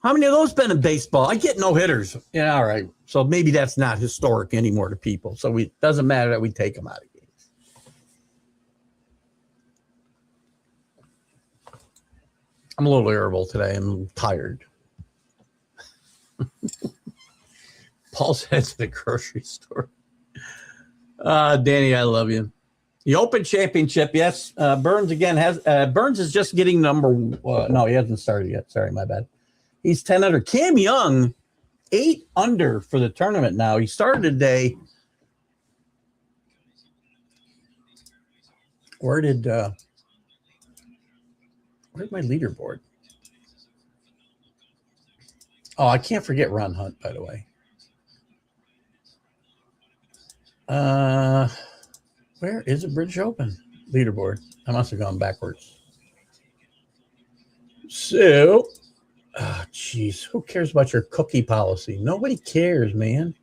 How many of those been in baseball? I get no hitters. Yeah, all right. So maybe that's not historic anymore to people. So it doesn't matter that we take them out of games. I'm a little irritable today. I'm tired. Paul's head's at the grocery store. Danny, I love you. The Open Championship, yes. Burns again has. Burns is just getting number. No, he hasn't started yet. Sorry, my bad. He's 10 under. Cam Young, 8 under for the tournament now. He started today. Where'd my leaderboard? Oh, I can't forget Ron Hunt, by the way. Where is the British Open leaderboard? I must have gone backwards. So, geez, who cares about your cookie policy? Nobody cares, man.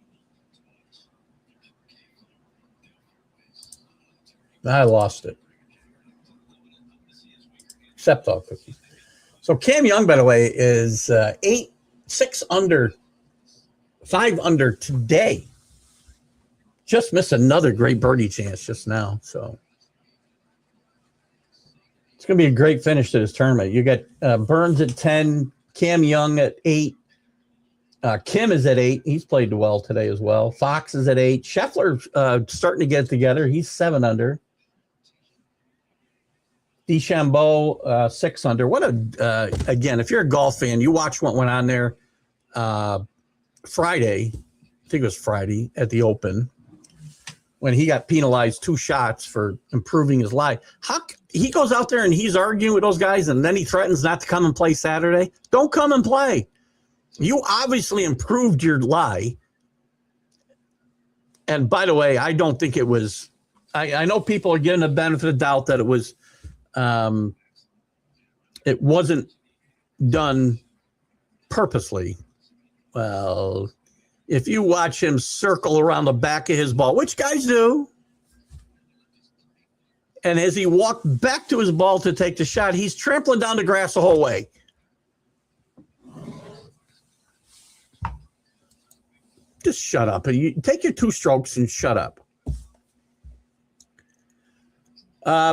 I lost it. Except all cookies. So Cam Young, by the way, is 6 under, 5 under today. Just missed another great birdie chance just now. So it's going to be a great finish to this tournament. You got Burns at 10, Cam Young at 8. Kim is at 8. He's played well today as well. Fox is at 8. Scheffler starting to get together. He's 7 under. DeChambeau, 6 under. What a again, if you're a golf fan, you watch what went on there Friday. I think it was Friday at the Open when he got penalized 2 shots for improving his lie. He goes out there and he's arguing with those guys, and then he threatens not to come and play Saturday. Don't come and play. You obviously improved your lie. And by the way, I don't think it was. I know people are giving the benefit of the doubt that it was. It wasn't done purposely. Well, if you watch him circle around the back of his ball, which guys do, and as he walked back to his ball to take the shot, he's trampling down the grass the whole way. Just shut up. You take your 2 strokes and shut up.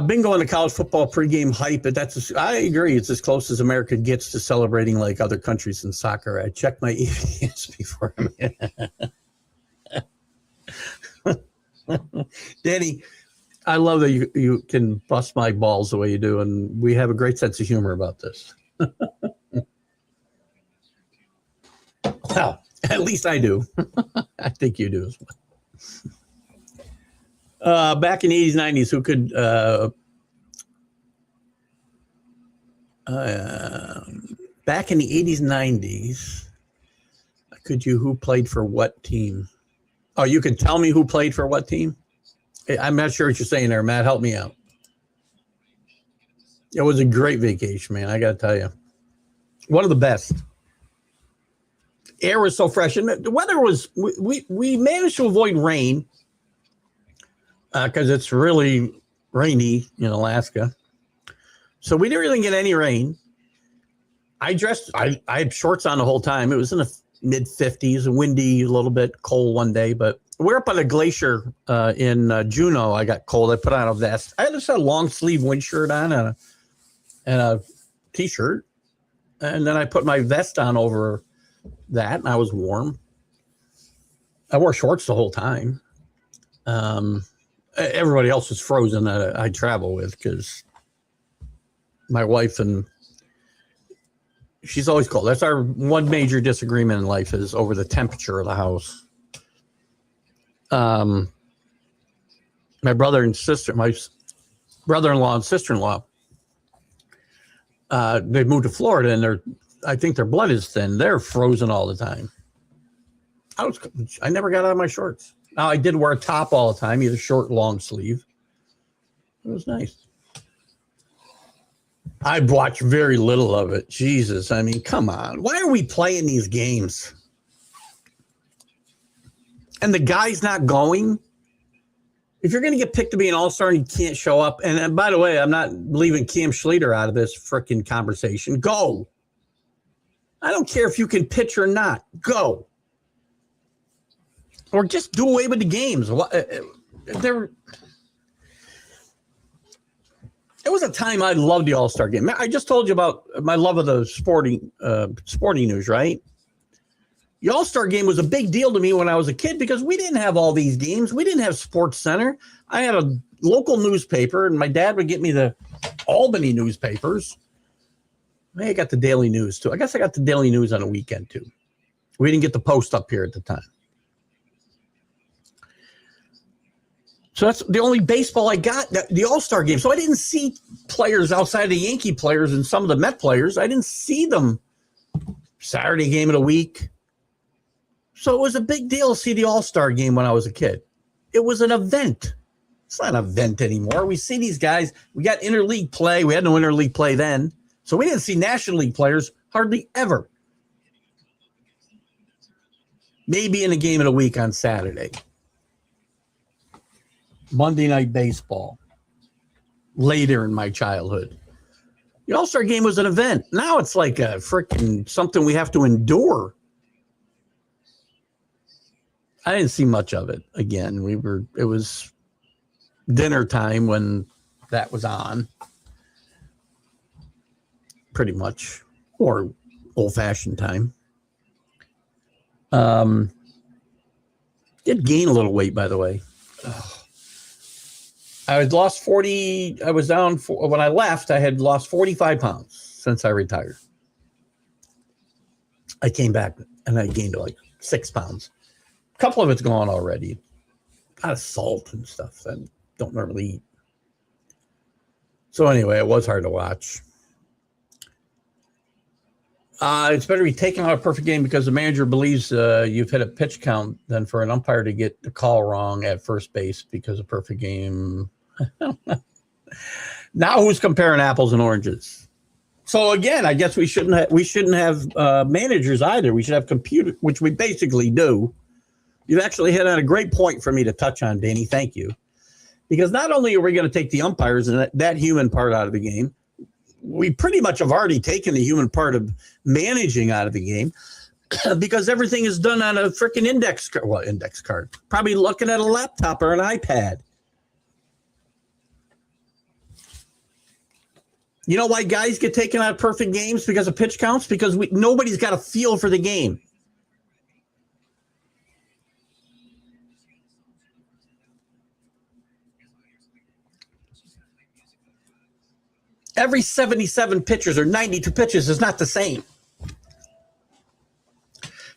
Bingo on the college football pregame hype. I agree. It's as close as America gets to celebrating like other countries in soccer. I checked my emails before. Danny, I love that you can bust my balls the way you do, and we have a great sense of humor about this. Well, at least I do. I think you do as well. Back in the 80s, 90s, who could back in the 80s, 90s, who played for what team? Oh, you can tell me who played for what team? I'm not sure what you're saying there, Matt. Help me out. It was a great vacation, man. I got to tell you. One of the best. Air was so fresh. And the weather was, we managed to avoid rain. Because it's really rainy in Alaska. So we didn't really get any rain. I had shorts on the whole time. It was in the mid-50s, windy, a little bit cold one day. But we're up on a glacier in Juneau. I got cold. I put on a vest. I just had a long-sleeve wind shirt on and a T-shirt. And then I put my vest on over that, and I was warm. I wore shorts the whole time. Everybody else was frozen that I travel with because my wife and she's always cold. That's our one major disagreement in life is over the temperature of the house. My brother-in-law and sister-in-law, they moved to Florida and I think their blood is thin. They're frozen all the time. I never got out of my shorts. Now, I did wear a top all the time, either short or long sleeve. It was nice. I've watched very little of it. Jesus, I mean, come on. Why are we playing these games? And the guy's not going? If you're going to get picked to be an all-star and you can't show up, and by the way, I'm not leaving Cam Schleter out of this freaking conversation. Go. I don't care if you can pitch or not. Go. Or just do away with the games. There was a time I loved the All-Star game. I just told you about my love of the sporting news, right? The All-Star game was a big deal to me when I was a kid because we didn't have all these games. We didn't have Sports Center. I had a local newspaper, and my dad would get me the Albany newspapers. I got the Daily News, too. I guess I got the Daily News on a weekend, too. We didn't get the Post up here at the time. So that's the only baseball I got, the All-Star game. So I didn't see players outside of the Yankee players and some of the Met players. I didn't see them Saturday game of the week. So it was a big deal to see the All-Star game when I was a kid. It was an event. It's not an event anymore. We see these guys. We got interleague play. We had no interleague play then. So we didn't see National League players hardly ever. Maybe in a game of the week on Saturday. Monday Night Baseball. Later in my childhood. The All-Star game was an event. Now it's like a freaking something we have to endure. I didn't see much of it. Again, it was dinner time when that was on. Pretty much. Or old-fashioned time. Did gain a little weight, by the way. I had lost 40. I was down when I left. I had lost 45 pounds since I retired. I came back and I gained like 6 pounds. A couple of it's gone already. A lot of salt and stuff that I don't normally eat. So anyway, it was hard to watch. It's better to be taken out of a perfect game because the manager believes you've hit a pitch count than for an umpire to get the call wrong at first base because a perfect game. Now who's comparing apples and oranges? So again, I guess we shouldn't have managers either. We should have computers, which we basically do. You've actually hit on a great point for me to touch on, Danny. Thank you. Because not only are we going to take the umpires and that human part out of the game, we pretty much have already taken the human part of managing out of the game because everything is done on a freaking index card, probably looking at a laptop or an iPad. You know why guys get taken out of perfect games because of pitch counts? Because nobody's got a feel for the game. Every 77 pitches or 92 pitches is not the same.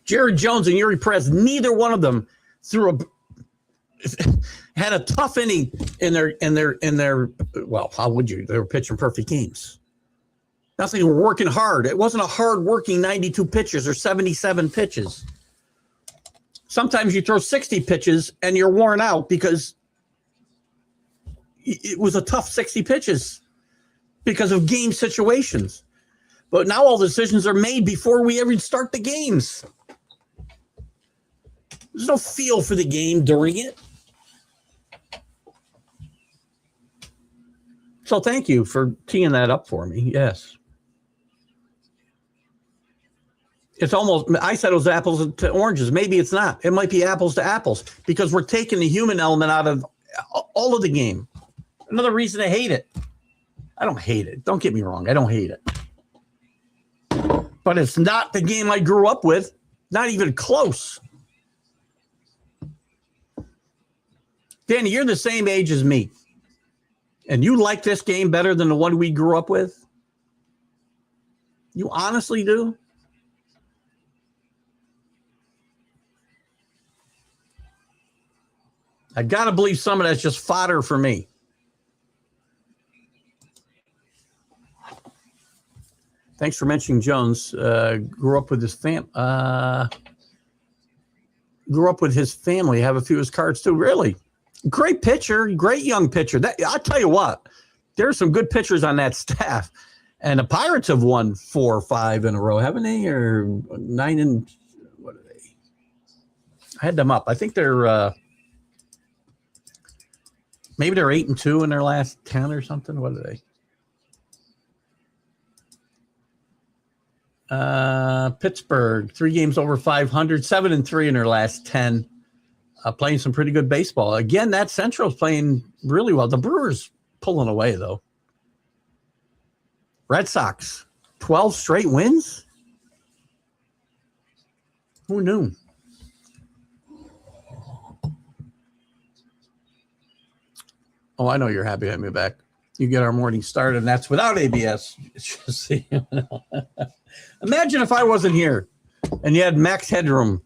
Jared Jones and Yuri Perez, neither one of them had a tough inning in their well, how would you? They were pitching perfect games. Nothing, they were working hard. It wasn't a hard working 92 pitches or 77 pitches. Sometimes you throw 60 pitches and you're worn out because it was a tough 60 pitches. Because of game situations. But now all decisions are made before we ever start the games. There's no feel for the game during it. So thank you for teeing that up for me. Yes. It's almost, I said it was apples to oranges. Maybe it's not. It might be apples to apples because we're taking the human element out of all of the game. Another reason I hate it. I don't hate it. Don't get me wrong. I don't hate it. But it's not the game I grew up with. Not even close. Danny, you're the same age as me. And you like this game better than the one we grew up with? You honestly do? I got to believe some of that's just fodder for me. Thanks for mentioning Jones. Grew up with his family. Have a few of his cards too. Really, great pitcher, great young pitcher. I'll tell you what, there's some good pitchers on that staff, and the Pirates have won 4 or 5 in a row, haven't they? Or 9 and what are they? I had them up. I think they're Maybe they're 8-2 in their last 10 or something. What are they? Pittsburgh, 3 games over 500, 7-3 in their last 10. Playing some pretty good baseball. Again, that Central's playing really well. The Brewers pulling away, though. Red Sox, 12 straight wins? Who knew? Oh, I know you're happy to have me back. You get our morning started, and that's without ABS. Just so you know. Imagine if I wasn't here and you had max headroom.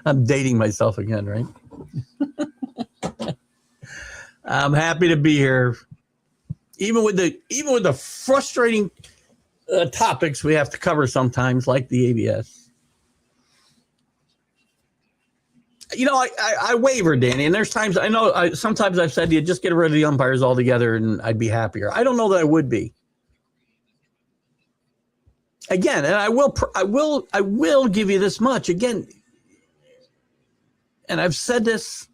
I'm dating myself again, right? I'm happy to be here. Even with the frustrating topics we have to cover sometimes, like the ABS. You know, I waver, Danny, and there's times I know. Sometimes I've said to you, just get rid of the umpires altogether, and I'd be happier. I don't know that I would be. Again, and I will give you this much again, and I've said this.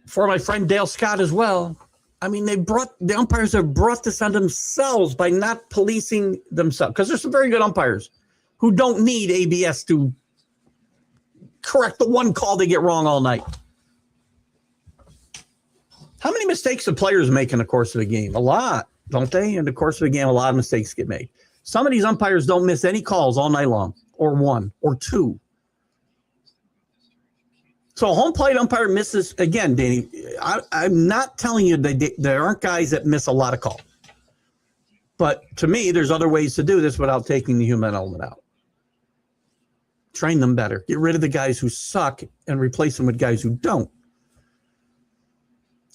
For my friend Dale Scott as well. I mean, the umpires have brought this on themselves by not policing themselves. Because there's some very good umpires who don't need ABS to correct the one call they get wrong all night. How many mistakes do players make in the course of a game? A lot, don't they? In the course of a game, a lot of mistakes get made. Some of these umpires don't miss any calls all night long, or 1 or 2. So a home plate umpire misses, again, Danny, I'm not telling you there aren't guys that miss a lot of calls. But to me, there's other ways to do this without taking the human element out. Train them better. Get rid of the guys who suck and replace them with guys who don't.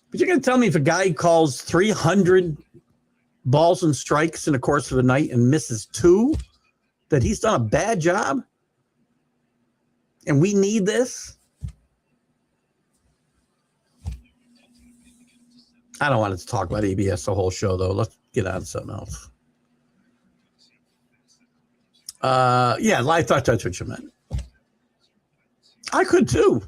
But you're going to tell me if a guy calls 300 balls and strikes in the course of the night and misses 2, that he's done a bad job? And we need this? I don't want to talk about ABS the whole show, though. Let's get on to something else. Yeah, I thought that's what you meant. I could too.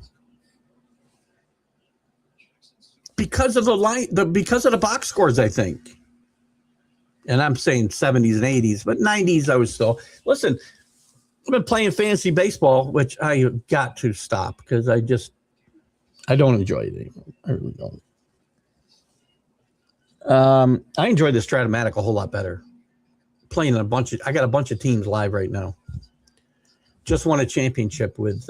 Because of because of the box scores, I think. And I'm saying 70s and 80s, but 90s I was still. Listen, I've been playing fantasy baseball, which I got to stop because I don't enjoy it anymore. I really don't. I enjoy the Stratomatic a whole lot better. Playing I got a bunch of teams live right now. Just won a championship with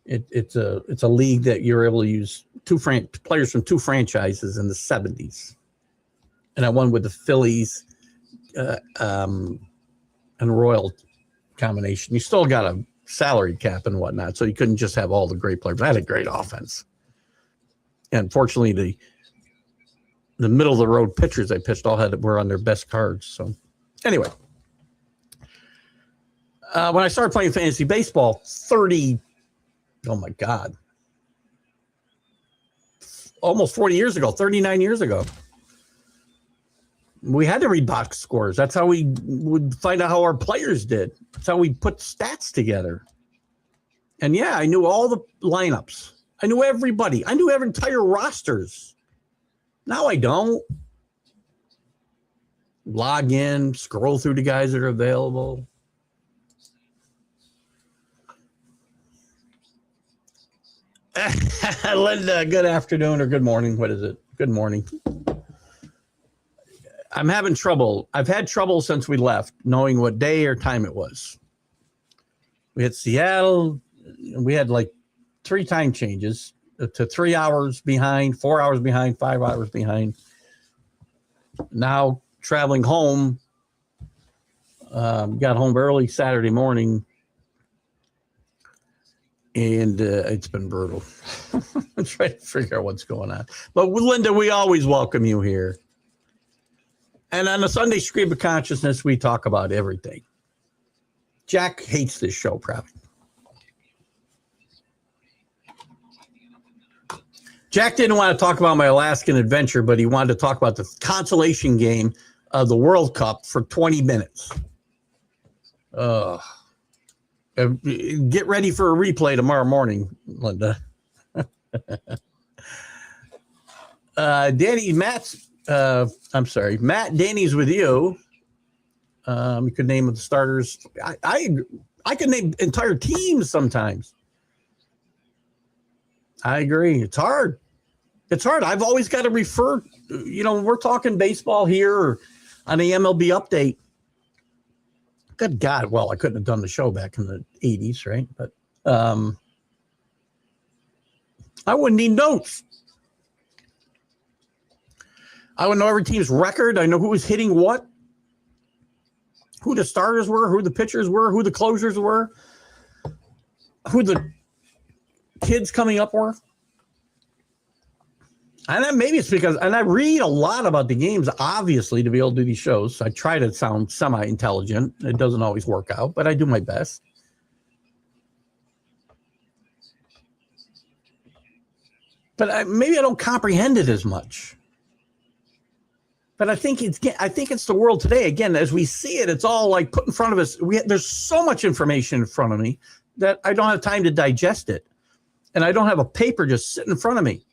it's a league that you're able to use players from 2 franchises in the 70s. And I won with the Phillies and Royal combination. You still got a salary cap and whatnot, so you couldn't just have all the great players. I had a great offense. And fortunately, the middle of the road pitchers I pitched were on their best cards. So anyway, when I started playing fantasy baseball, almost 40 years ago, 39 years ago, we had to read box scores. That's how we would find out how our players did. That's how we put stats together. And yeah, I knew all the lineups. I knew everybody. I knew every entire rosters. Now I don't. Log in, scroll through the guys that are available. Linda, good afternoon or good morning. What is it? Good morning. I'm having trouble. I've had trouble since we left knowing what day or time it was. We had Seattle. We had like 3 time changes to 3 hours behind, 4 hours behind, 5 hours behind. Now traveling home, got home early Saturday morning, and it's been brutal. I'm trying to figure out what's going on. But Linda, we always welcome you here. And on the Sunday Stream of Consciousness, we talk about everything. Jack hates this show, probably. Jack didn't want to talk about my Alaskan adventure, but he wanted to talk about the consolation game of the World Cup for 20 minutes. Get ready for a replay tomorrow morning, Linda. Matt, Danny's with you. You could name the starters. I could name entire teams sometimes. I agree. It's hard. I've always got to refer, we're talking baseball here or on the MLB update. Good God. Well, I couldn't have done the show back in the 80s, right? But I wouldn't need notes. I would know every team's record. I know who was hitting what, who the starters were, who the pitchers were, who the closers were, who the kids coming up were. And then maybe it's because, and I read a lot about the games, obviously, to be able to do these shows. I try to sound semi-intelligent. It doesn't always work out, but I do my best. But maybe I don't comprehend it as much. But I think it's the world today. Again, as we see it, it's all like put in front of us. There's so much information in front of me that I don't have time to digest it. And I don't have a paper just sitting in front of me.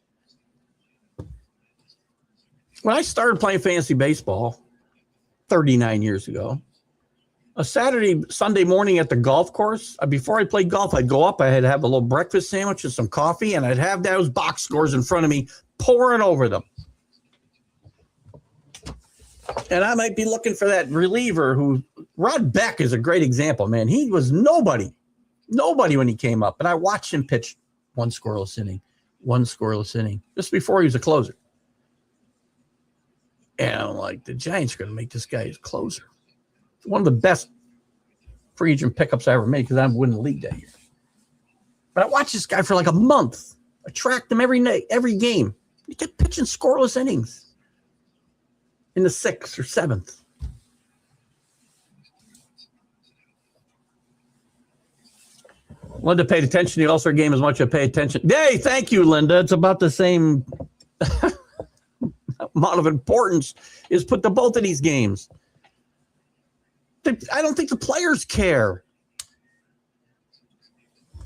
When I started playing fantasy baseball 39 years ago, a Sunday morning at the golf course, before I played golf, I'd go up, I had to have a little breakfast sandwich and some coffee, and I'd have those box scores in front of me, pouring over them. And I might be looking for that reliever Rod Beck is a great example, man. He was nobody when he came up. But I watched him pitch one scoreless inning, just before he was a closer. And I'm like, the Giants are going to make this guy his closer. One of the best free agent pickups I ever made because I'm winning the league that year. But I watched this guy for like a month. I tracked him every night, every game. He kept pitching scoreless innings in the 6th or 7th. Linda paid attention to the All-Star game as much as I pay attention. Hey, thank you, Linda. It's about the same amount of importance is put to both of these games. I don't think the players care.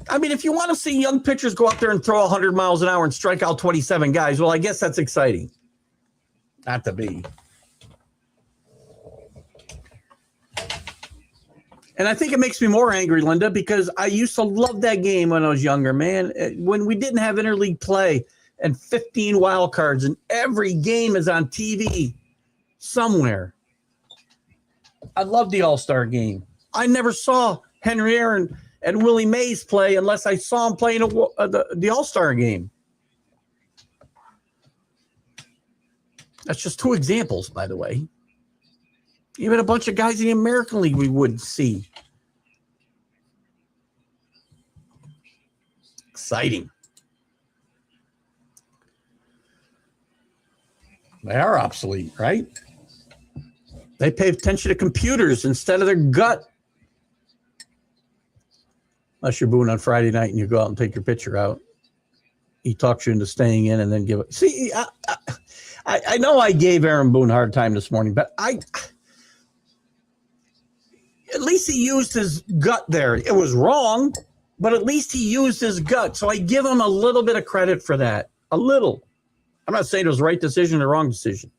I mean, if you want to see young pitchers go out there and throw 100 miles an hour and strike out 27 guys, well, I guess that's exciting. Not to be. And I think it makes me more angry, Linda, because I used to love that game when I was younger, man. When we didn't have interleague play and 15 wild cards and every game is on TV somewhere. I love the All-Star game. I never saw Henry Aaron and Willie Mays play unless I saw him playing the All-Star game. That's just two examples, by the way. Even a bunch of guys in the American League we wouldn't see. Exciting. They are obsolete, right? They pay attention to computers instead of their gut. Unless you're booing on Friday night and you go out and take your pitcher out. He talks you into staying in and then give it. See, I know I gave Aaron Boone a hard time this morning, but at least he used his gut there. It was wrong, but at least he used his gut. So I give him a little bit of credit for that. A little. I'm not saying it was the right decision or wrong decision.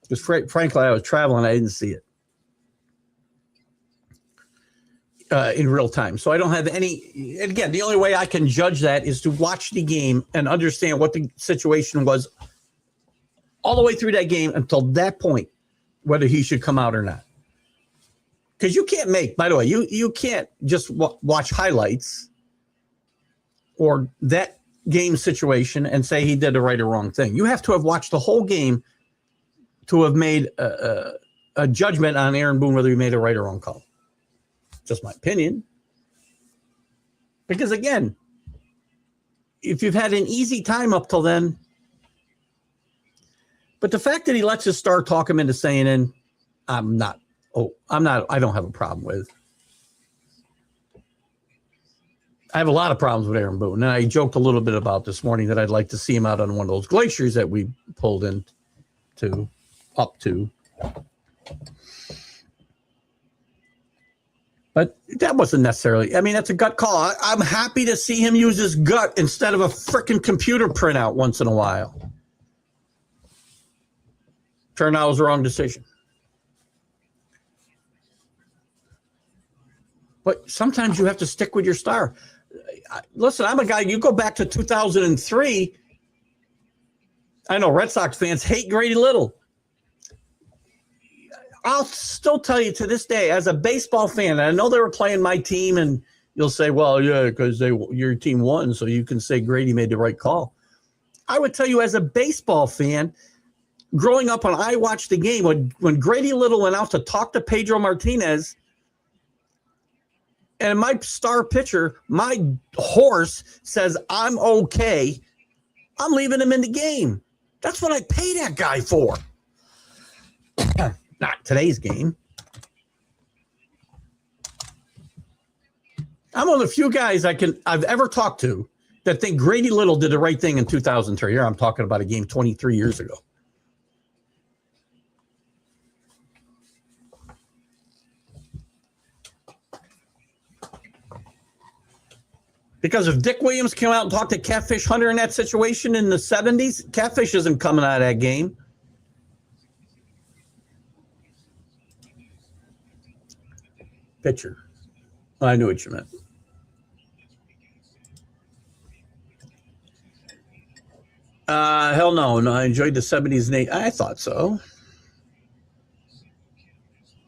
Because frankly, I was traveling. I didn't see it in real time. So I don't have any. And again, the only way I can judge that is to watch the game and understand what the situation was all the way through that game until that point, whether he should come out or not. Because you can't by the way, you can't just watch highlights or that game situation and say he did the right or wrong thing. You have to have watched the whole game to have made a judgment on Aaron Boone, whether he made a right or wrong call. Just my opinion. Because again, if you've had an easy time up till then, but the fact that he lets his star talk him into saying in, I don't have a problem with. I have a lot of problems with Aaron Boone. And I joked a little bit about this morning that I'd like to see him out on one of those glaciers that we pulled up to. But that wasn't necessarily, I mean, that's a gut call. I'm happy to see him use his gut instead of a freaking computer printout once in a while. Turned out it was the wrong decision. But sometimes you have to stick with your star. Listen, I'm a guy, you go back to 2003. I know Red Sox fans hate Grady Little. I'll still tell you to this day, as a baseball fan, and I know they were playing my team, and you'll say, well, yeah, because your team won, so you can say Grady made the right call. I would tell you, as a baseball fan, growing up when I watched the game, when Grady Little went out to talk to Pedro Martinez, and my star pitcher, my horse, says, I'm okay, I'm leaving him in the game. That's what I pay that guy for. Not today's game. I'm one of the few guys I've ever talked to that think Grady Little did the right thing in 2003. Here I'm talking about a game 23 years ago. Because if Dick Williams came out and talked to Catfish Hunter in that situation in the 70s, Catfish isn't coming out of that game. Pitcher. I knew what you meant. Hell no. No, I enjoyed the 70s and 80s. I thought so.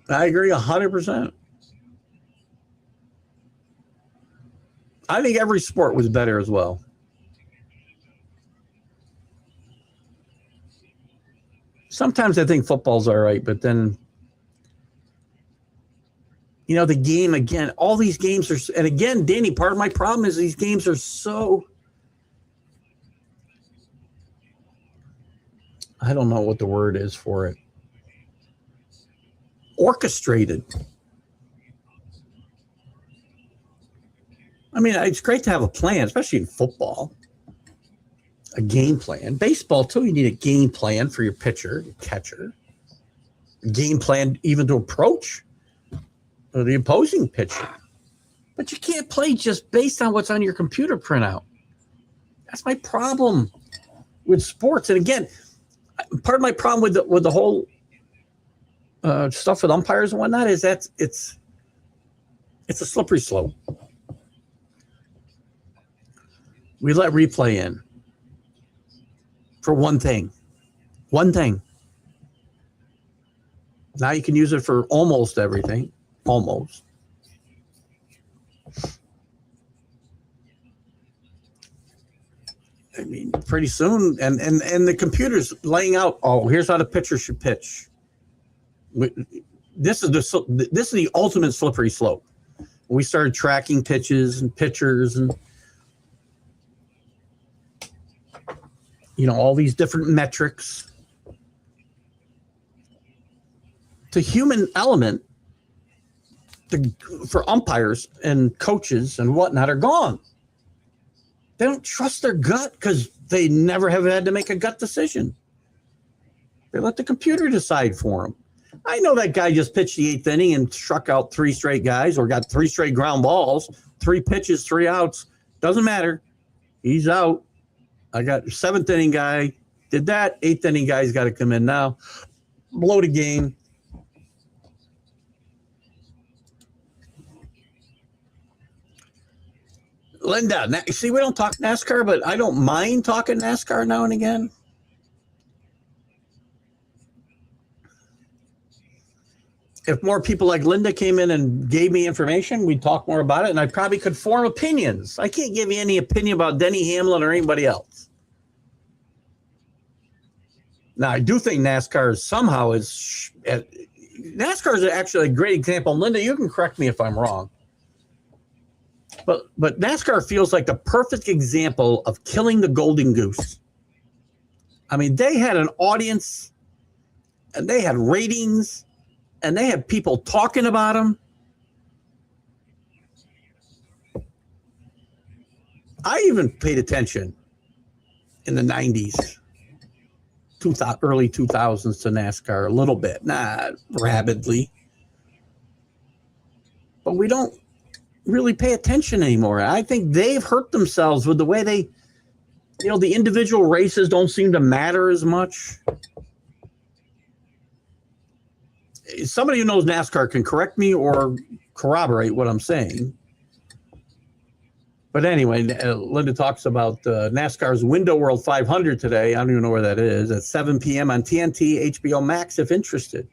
I agree 100%. I think every sport was better as well. Sometimes I think football's all right, but then, you know, the game, again, all these games are, and again, Danny, part of my problem is these games are so, I don't know what the word is for it, orchestrated. I mean, it's great to have a plan, especially in football, a game plan. Baseball, too, you need a game plan for your pitcher, your catcher, a game plan even to approach the opposing pitcher. But you can't play just based on what's on your computer printout. That's my problem with sports. And again, part of my problem with the whole stuff with umpires and whatnot is that it's a slippery slope. We let replay in for one thing. One thing. Now you can use it for almost everything. Almost. I mean, pretty soon, and the computer's laying out, oh, here's how the pitcher should pitch. This is the ultimate slippery slope. We started tracking pitches and pitchers and, you know, all these different metrics. The human element for umpires and coaches and whatnot are gone. They don't trust their gut because they never have had to make a gut decision. They let the computer decide for them. I know that guy just pitched the 8th inning and struck out 3 straight guys or got 3 straight ground balls, 3 pitches, 3 outs. Doesn't matter. He's out. I got 7th inning guy, did that. 8th inning guy's got to come in now. Blow the game. Linda, see, we don't talk NASCAR, but I don't mind talking NASCAR now and again. If more people like Linda came in and gave me information, we'd talk more about it, and I probably could form opinions. I can't give you any opinion about Denny Hamlin or anybody else. Now, I do think NASCAR somehow is NASCAR is actually a great example. And Linda, you can correct me if I'm wrong. But NASCAR feels like the perfect example of killing the golden goose. I mean, they had an audience, and they had ratings, and they had people talking about them. I even paid attention in the 90s, early 2000s to NASCAR a little bit, not rabidly. but we don't really pay attention anymore. I think they've hurt themselves with the way they, the individual races don't seem to matter as much. Somebody who knows NASCAR can correct me or corroborate what I'm saying. But anyway, Linda talks about NASCAR's Window World 500 today. I don't even know where that is. At 7 p.m. on TNT, HBO Max, if interested.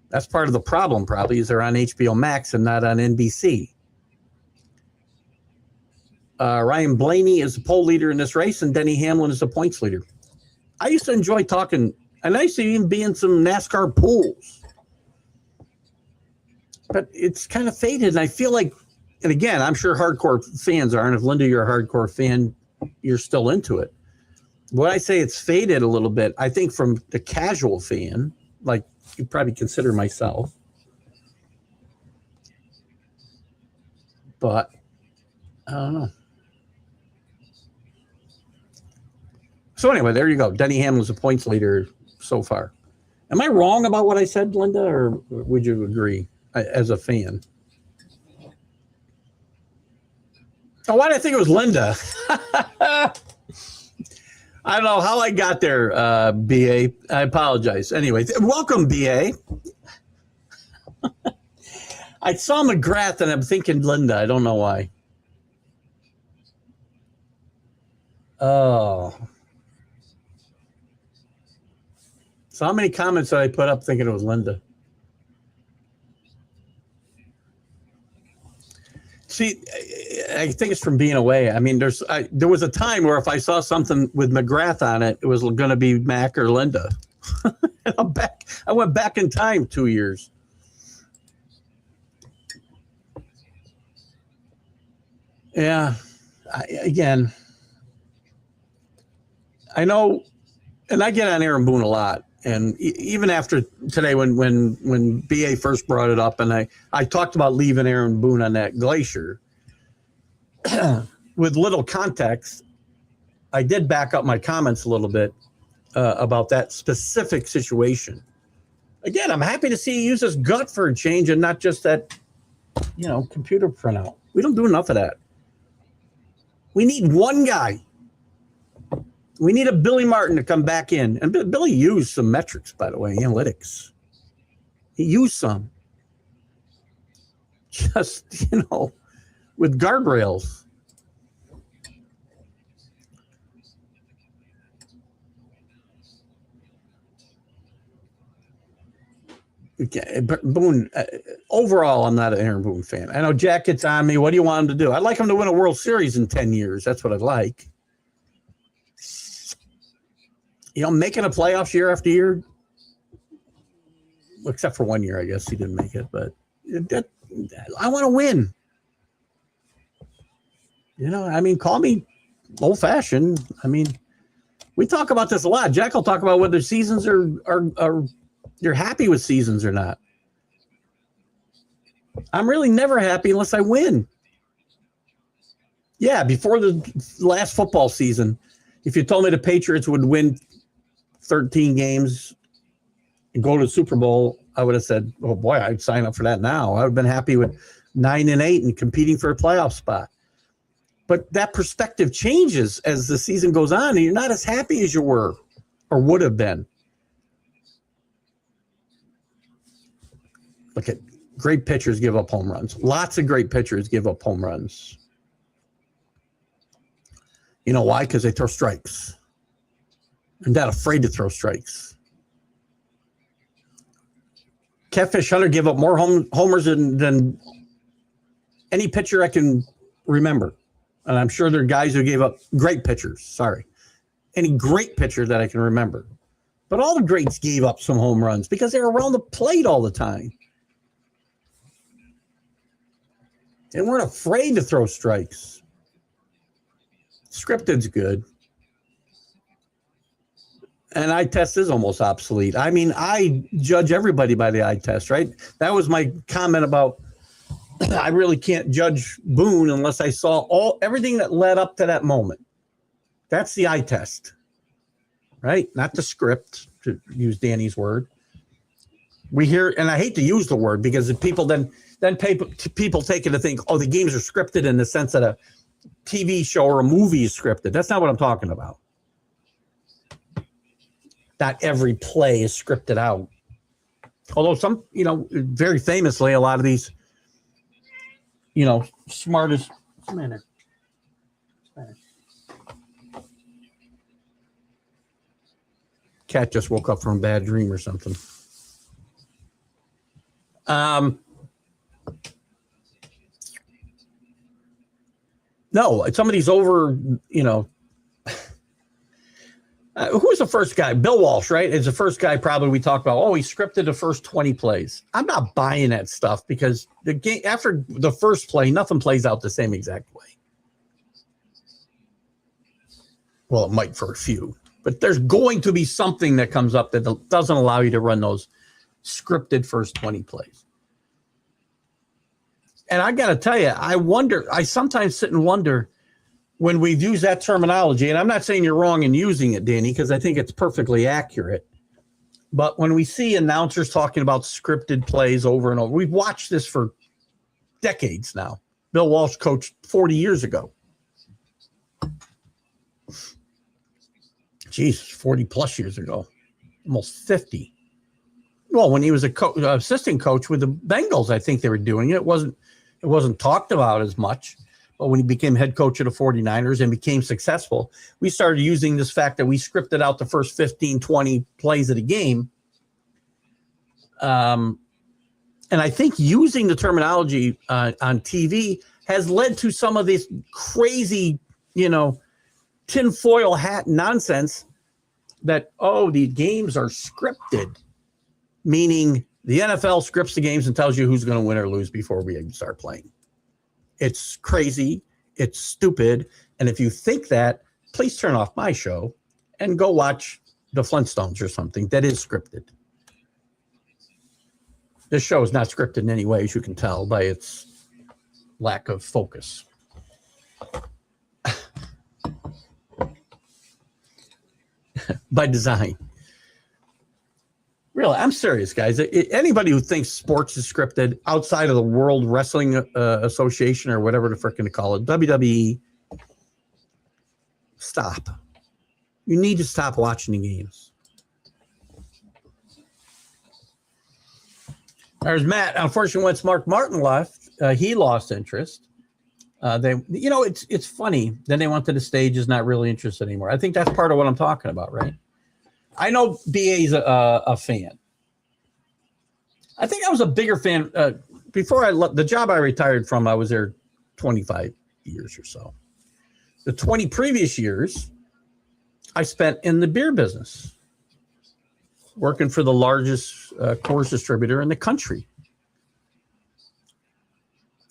That's part of the problem, probably, is they're on HBO Max and not on NBC. Ryan Blaney is the pole leader in this race, and Denny Hamlin is the points leader. I used to enjoy talking, and I used to even be in some NASCAR pools. But it's kind of faded, and I feel like, and again, I'm sure hardcore fans are, and if Linda, you're a hardcore fan, you're still into it. When I say it's faded a little bit, I think from the casual fan, like you probably consider myself, but I don't know. So anyway, there you go. Denny Hamlin's the points leader so far. Am I wrong about what I said, Linda, or would you agree as a fan? Oh, why did I think it was Linda? I don't know how I got there, BA. I apologize. Anyway, welcome, BA. I saw McGrath and I'm thinking Linda. I don't know why. Oh. So how many comments did I put up thinking it was Linda? See, I think it's from being away. I mean, there was a time where if I saw something with McGrath on it, it was going to be Mac or Linda. I went back in time 2 years. Yeah, again, I know, and I get on Aaron Boone a lot. And even after today, when BA first brought it up, and I talked about leaving Aaron Boone on that glacier, with little context, I did back up my comments a little bit about that specific situation. Again, I'm happy to see he use his gut for a change and not just that, computer printout. We don't do enough of that. We need one guy. We need a Billy Martin to come back in. And Billy used some metrics, by the way, analytics. He used some. Just, with guardrails. Okay, Boone, overall, I'm not an Aaron Boone fan. I know Jack gets on me. What do you want him to do? I'd like him to win a World Series in 10 years. That's what I'd like. Making a playoffs year after year, except for 1 year, I guess he didn't make it. But I want to win. Call me old-fashioned. We talk about this a lot. Jack will talk about whether seasons are you're happy with seasons or not. I'm really never happy unless I win. Yeah, before the last football season, if you told me the Patriots would win 13 games and go to the Super Bowl, I would have said, oh boy, I'd sign up for that now. I would have been happy with 9-8 and competing for a playoff spot. But that perspective changes as the season goes on, and you're not as happy as you were or would have been. Look at great pitchers give up home runs. Lots of great pitchers give up home runs. You know why? Because they throw strikes. They're not afraid to throw strikes. Catfish Hunter gave up more homers than any pitcher I can remember. And I'm sure there are guys who gave up great pitchers. Sorry. Any great pitcher that I can remember. But all the greats gave up some home runs because they were around the plate all the time. They weren't afraid to throw strikes. Scripted's good. And eye test is almost obsolete. I judge everybody by the eye test, right? That was my comment about I really can't judge Boone unless I saw everything that led up to that moment. That's the eye test, right? Not the script, to use Danny's word. We hear, and I hate to use the word because if people then then people take it to think, oh, the games are scripted in the sense that a TV show or a movie is scripted. That's not what I'm talking about. Not every play is scripted out. Although some, very famously, a lot of these, smartest. Come in there. Cat just woke up from a bad dream or something. No, some of these over, who was the first guy? Bill Walsh, right? Is the first guy probably we talked about. Oh, he scripted the first 20 plays. I'm not buying that stuff because the game after the first play, nothing plays out the same exact way. Well, it might for a few, but there's going to be something that comes up that doesn't allow you to run those scripted first 20 plays. And I got to tell you, I sometimes sit and wonder when we use that terminology, and I'm not saying you're wrong in using it, Danny, because I think it's perfectly accurate. But when we see announcers talking about scripted plays over and over, we've watched this for decades now. Bill Walsh coached 40 years ago. Geez, 40 plus years ago, almost 50. Well, when he was assistant coach with the Bengals, I think they were doing it. It wasn't talked about as much. But when he became head coach of the 49ers and became successful, we started using this fact that we scripted out the first 15, 20 plays of the game. And I think using the terminology on TV has led to some of this crazy, tinfoil hat nonsense that, the games are scripted, meaning the NFL scripts the games and tells you who's going to win or lose before we even start playing. It's crazy. It's stupid. And if you think that, please turn off my show and go watch the Flintstones or something that is scripted. This show is not scripted in any way, as you can tell by its lack of focus. By design. Really, I'm serious, guys. Anybody who thinks sports is scripted outside of the World Wrestling Association or whatever the frickin' they call it, WWE, stop. You need to stop watching the games. There's Matt. Unfortunately, once Mark Martin left, he lost interest. It's funny. Then they went to the stage, is not really interested anymore. I think that's part of what I'm talking about, right? I know BA's a fan. I think I was a bigger fan before I left the job I retired from. I was there 25 years or so. The 20 previous years I spent in the beer business, working for the largest Coors distributor in the country.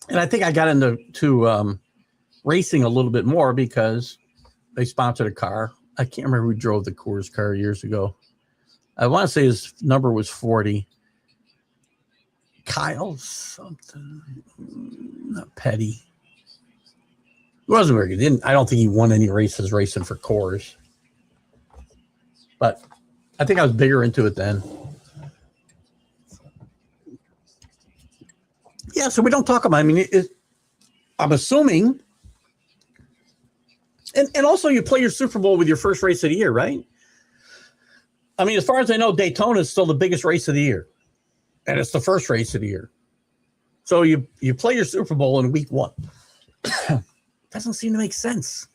And I think I got into racing a little bit more because they sponsored a car. I can't remember who drove the Coors car years ago. I want to say his number was 40. Kyle something. Not Petty. He wasn't very good. I don't think he won any races racing for Coors. But I think I was bigger into it then. Yeah, so we don't talk about, I'm assuming, and also you play your Super Bowl with your first race of the year, right? As far as I know, Daytona is still the biggest race of the year, and it's the first race of the year. So you play your Super Bowl in week 1. Doesn't seem to make sense.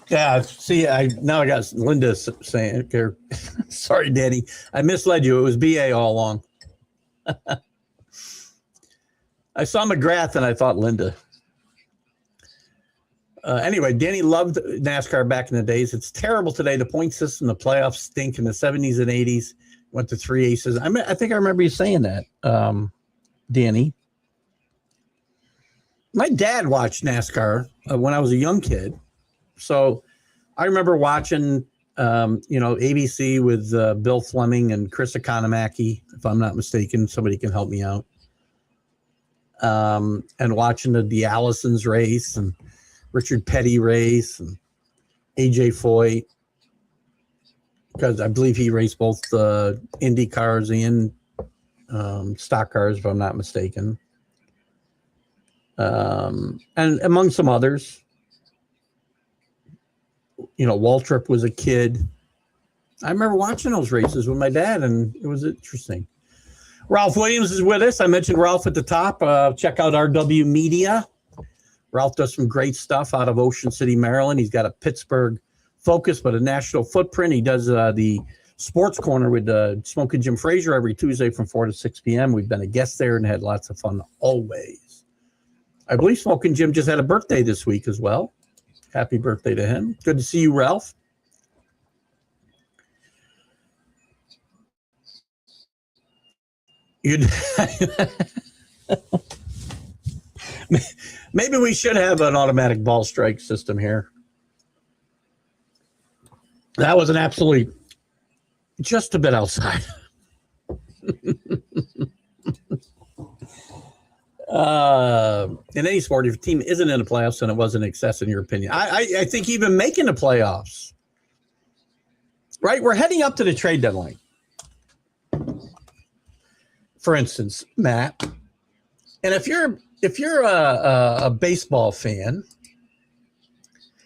Yeah, see, now I got Linda saying, sorry, Danny, I misled you. It was BA all along. I saw McGrath and I thought Linda. Anyway, Danny loved NASCAR back in the days. It's terrible today. The point system, the playoffs stink. In the 70s and 80s, went to 3 aces. I think I remember you saying that, Danny. My dad watched NASCAR when I was a young kid. So I remember watching, ABC with Bill Fleming and Chris Economaki, if I'm not mistaken. Somebody can help me out. And watching the Allisons race and Richard Petty race and AJ Foyt, because I believe he raced both the Indy cars and stock cars, if I'm not mistaken. And among some others. Waltrip was a kid. I remember watching those races with my dad, and it was interesting. Ralph Williams is with us. I mentioned Ralph at the top. Check out RW Media. Ralph does some great stuff out of Ocean City, Maryland. He's got a Pittsburgh focus, but a national footprint. He does the Sports Corner with Smoke and Jim Frazier every Tuesday from 4 to 6 p.m. We've been a guest there and had lots of fun always. I believe Smoke and Jim just had a birthday this week as well. Happy birthday to him. Good to see you, Ralph. Maybe we should have an automatic ball strike system here. That was an absolute, just a bit outside. In any sport, if a team isn't in the playoffs, then it was an excess in your opinion. I think even making the playoffs, right? We're heading up to the trade deadline. For instance, Matt, and if you're a baseball fan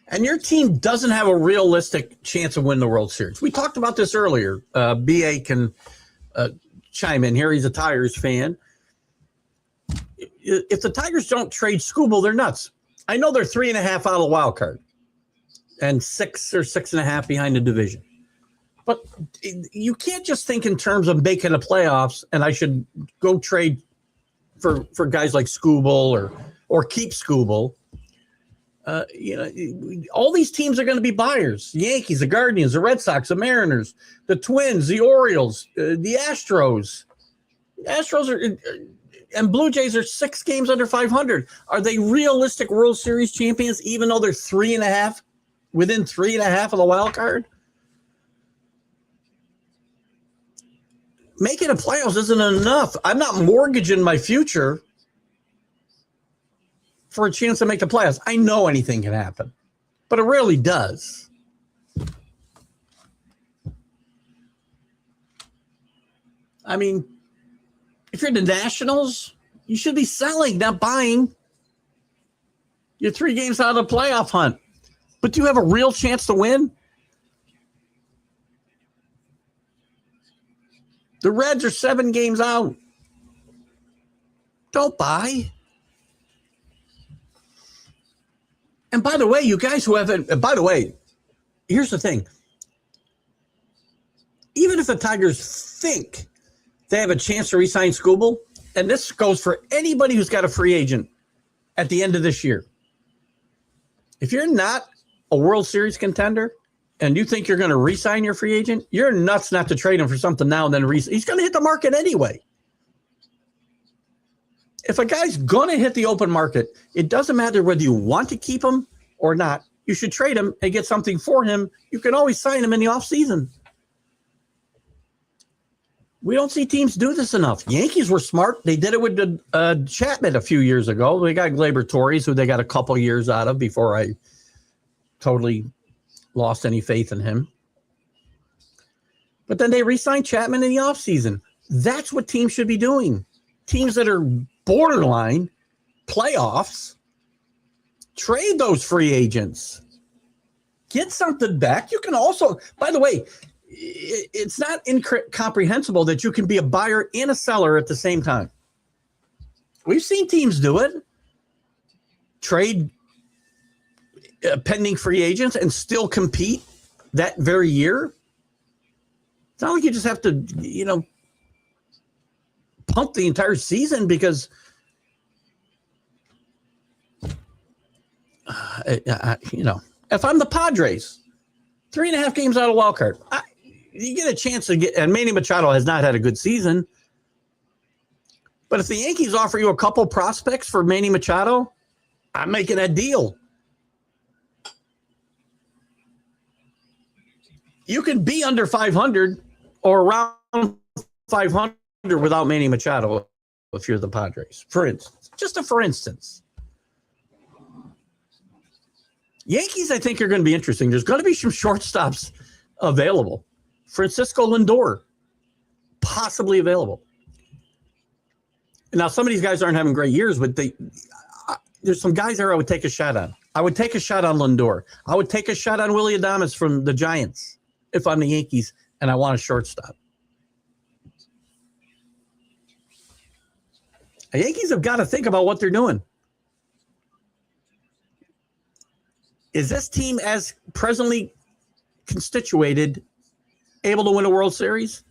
and your team doesn't have a realistic chance of winning the World Series, we talked about this earlier. BA can chime in here. He's a Tigers fan. If the Tigers don't trade Skubal, they're nuts. I know they're 3.5 out of the wild card and 6 or 6.5 behind the division. But you can't just think in terms of making the playoffs and I should go trade for guys like Skubal or keep Skubal. All these teams are going to be buyers. The Yankees, the Guardians, the Red Sox, the Mariners, the Twins, the Orioles, the Astros. The Astros are and Blue Jays are 6 games under 500. Are they realistic World Series champions even though they're 3.5 within 3.5 of the wild card? Making the playoffs isn't enough. I'm not mortgaging my future for a chance to make the playoffs. I know anything can happen, but it rarely does. I mean, if you're the Nationals, you should be selling, not buying. You're 3 games out of the playoff hunt, but do you have a real chance to win? The Reds are 7 games out. Don't buy. And by the way, you guys who haven't, by the way, here's the thing. Even if the Tigers think they have a chance to re-sign Skubal, and this goes for anybody who's got a free agent at the end of this year. If you're not a World Series contender and you think you're going to re-sign your free agent, you're nuts not to trade him for something now and then. He's going to hit the market anyway. If a guy's going to hit the open market, it doesn't matter whether you want to keep him or not. You should trade him and get something for him. You can always sign him in the offseason. We don't see teams do this enough. Yankees were smart. They did it with Chapman a few years ago. They got Gleyber Torres, who they got a couple years out of before I totally lost any faith in him. But then they re-signed Chapman in the offseason. That's what teams should be doing. Teams that are borderline playoffs, trade those free agents. Get something back. You can also, by the way, it's not incomprehensible that you can be a buyer and a seller at the same time. We've seen teams do it. Trade pending free agents and still compete that very year. It's not like you just have to, pump the entire season because if I'm the Padres, 3.5 games out of wild card, you get a chance to get, and Manny Machado has not had a good season. But if the Yankees offer you a couple prospects for Manny Machado, I'm making that deal. You can be under 500 or around 500 without Manny Machado if you're the Padres, for instance. Just for instance. Yankees, I think, are going to be interesting. There's going to be some shortstops available. Francisco Lindor, possibly available. Now, some of these guys aren't having great years, but there's some guys there I would take a shot on. I would take a shot on Lindor. I would take a shot on Willie Adames from the Giants if I'm the Yankees and I want a shortstop. The Yankees have got to think about what they're doing. Is this team as presently constituted able to win a World Series?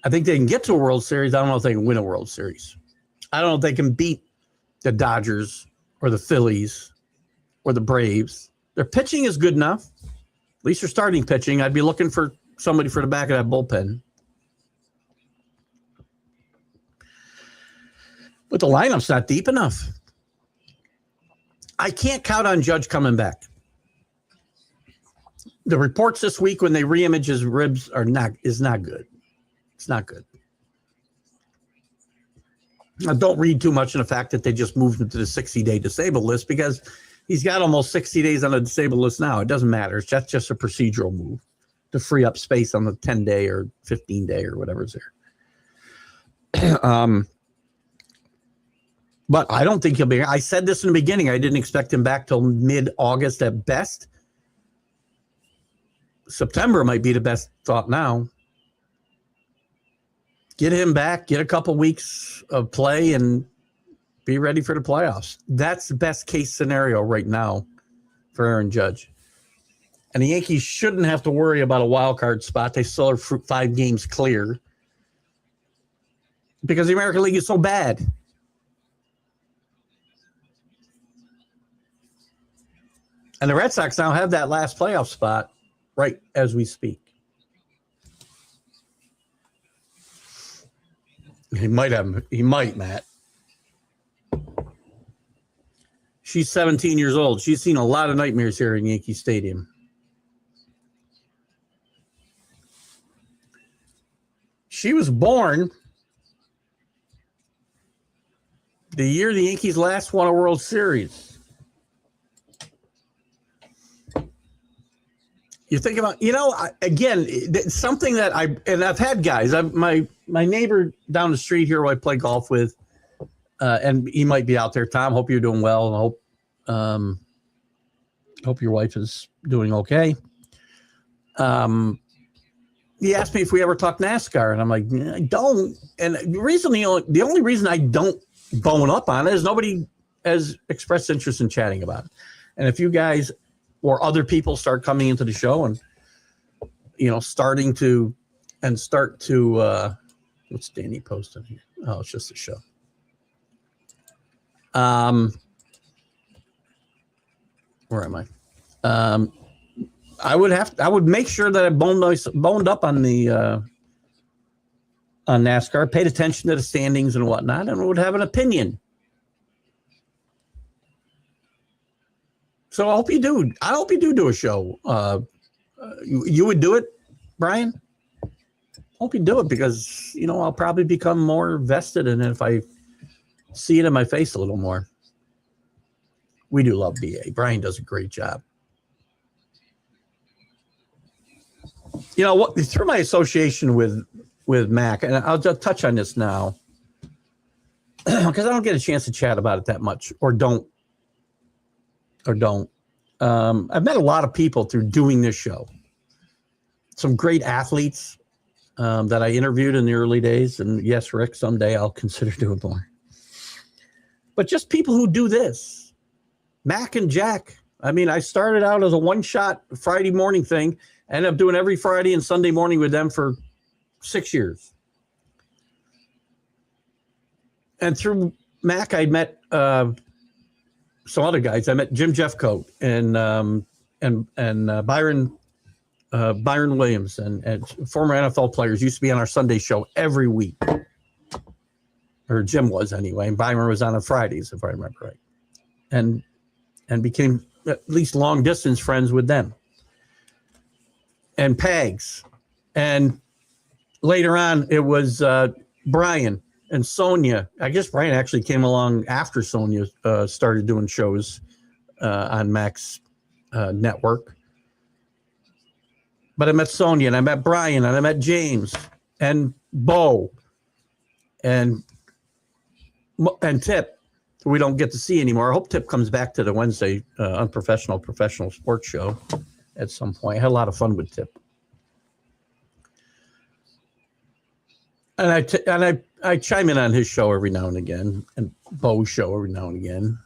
I think they can get to a World Series. I don't know if they can win a World Series. I don't know if they can beat the Dodgers or the Phillies or the Braves. Their pitching is good enough. At least their starting pitching. I'd be looking for somebody for the back of that bullpen. But the lineup's not deep enough. I can't count on Judge coming back. The reports this week when they reimage his ribs is not good. It's not good. Now, don't read too much in the fact that they just moved him to the 60-day disabled list because he's got almost 60 days on the disabled list now. It doesn't matter. That's just a procedural move to free up space on the 10-day or 15-day or whatever's there. But I don't think he'll be. I said this in the beginning. I didn't expect him back till mid-August at best. September might be the best thought now. Get him back, get a couple weeks of play, and be ready for the playoffs. That's the best case scenario right now for Aaron Judge. And the Yankees shouldn't have to worry about a wild card spot. They still are 5 games clear because the American League is so bad. And the Red Sox now have that last playoff spot right as we speak. He might, Matt. She's 17 years old. She's seen a lot of nightmares here in Yankee Stadium. She was born the year the Yankees last won a World Series. You think about, again, something that I've had guys. My neighbor down the street here who I play golf with, and he might be out there. Tom, hope you're doing well. And hope your wife is doing okay. He asked me if we ever talk NASCAR, and I'm like, I don't. And the only reason I don't bone up on it is nobody has expressed interest in chatting about it. And if you guys or other people start coming into the show and, start to what's Danny posting here? Oh, it's just a show. Where am I? I would make sure that I boned up on the on NASCAR, paid attention to the standings and whatnot, and would have an opinion. So I hope you do. I hope you do a show. You would do it, Brian? Hope you do it because, I'll probably become more vested in it if I see it in my face a little more. We do love BA. Brian does a great job. Through my association with Mac, and I'll just touch on this now because I don't get a chance to chat about it that much or don't. I've met a lot of people through doing this show. Some great athletes that I interviewed in the early days. And yes, Rick, someday I'll consider doing more. But just people who do this. Mac and Jack. I mean, I started out as a one-shot Friday morning thing. Ended up doing every Friday and Sunday morning with them for 6 years. And through Mac, I met some other guys. I met Jim Jeffcoat and Byron Williams and former NFL players used to be on our Sunday show every week. Or Jim was anyway. And Byron was on Fridays, if I remember right. And became at least long distance friends with them. And Pags. And later on, it was Brian and Sonia. I guess Brian actually came along after Sonia started doing shows on Mac's network. But I met Sonia, and I met Brian, and I met James, and Bo. And and Tip, we don't get to see anymore. I hope Tip comes back to the Wednesday unprofessional professional sports show at some point. I had a lot of fun with Tip. And I chime in on his show every now and again, and Bo's show every now and again.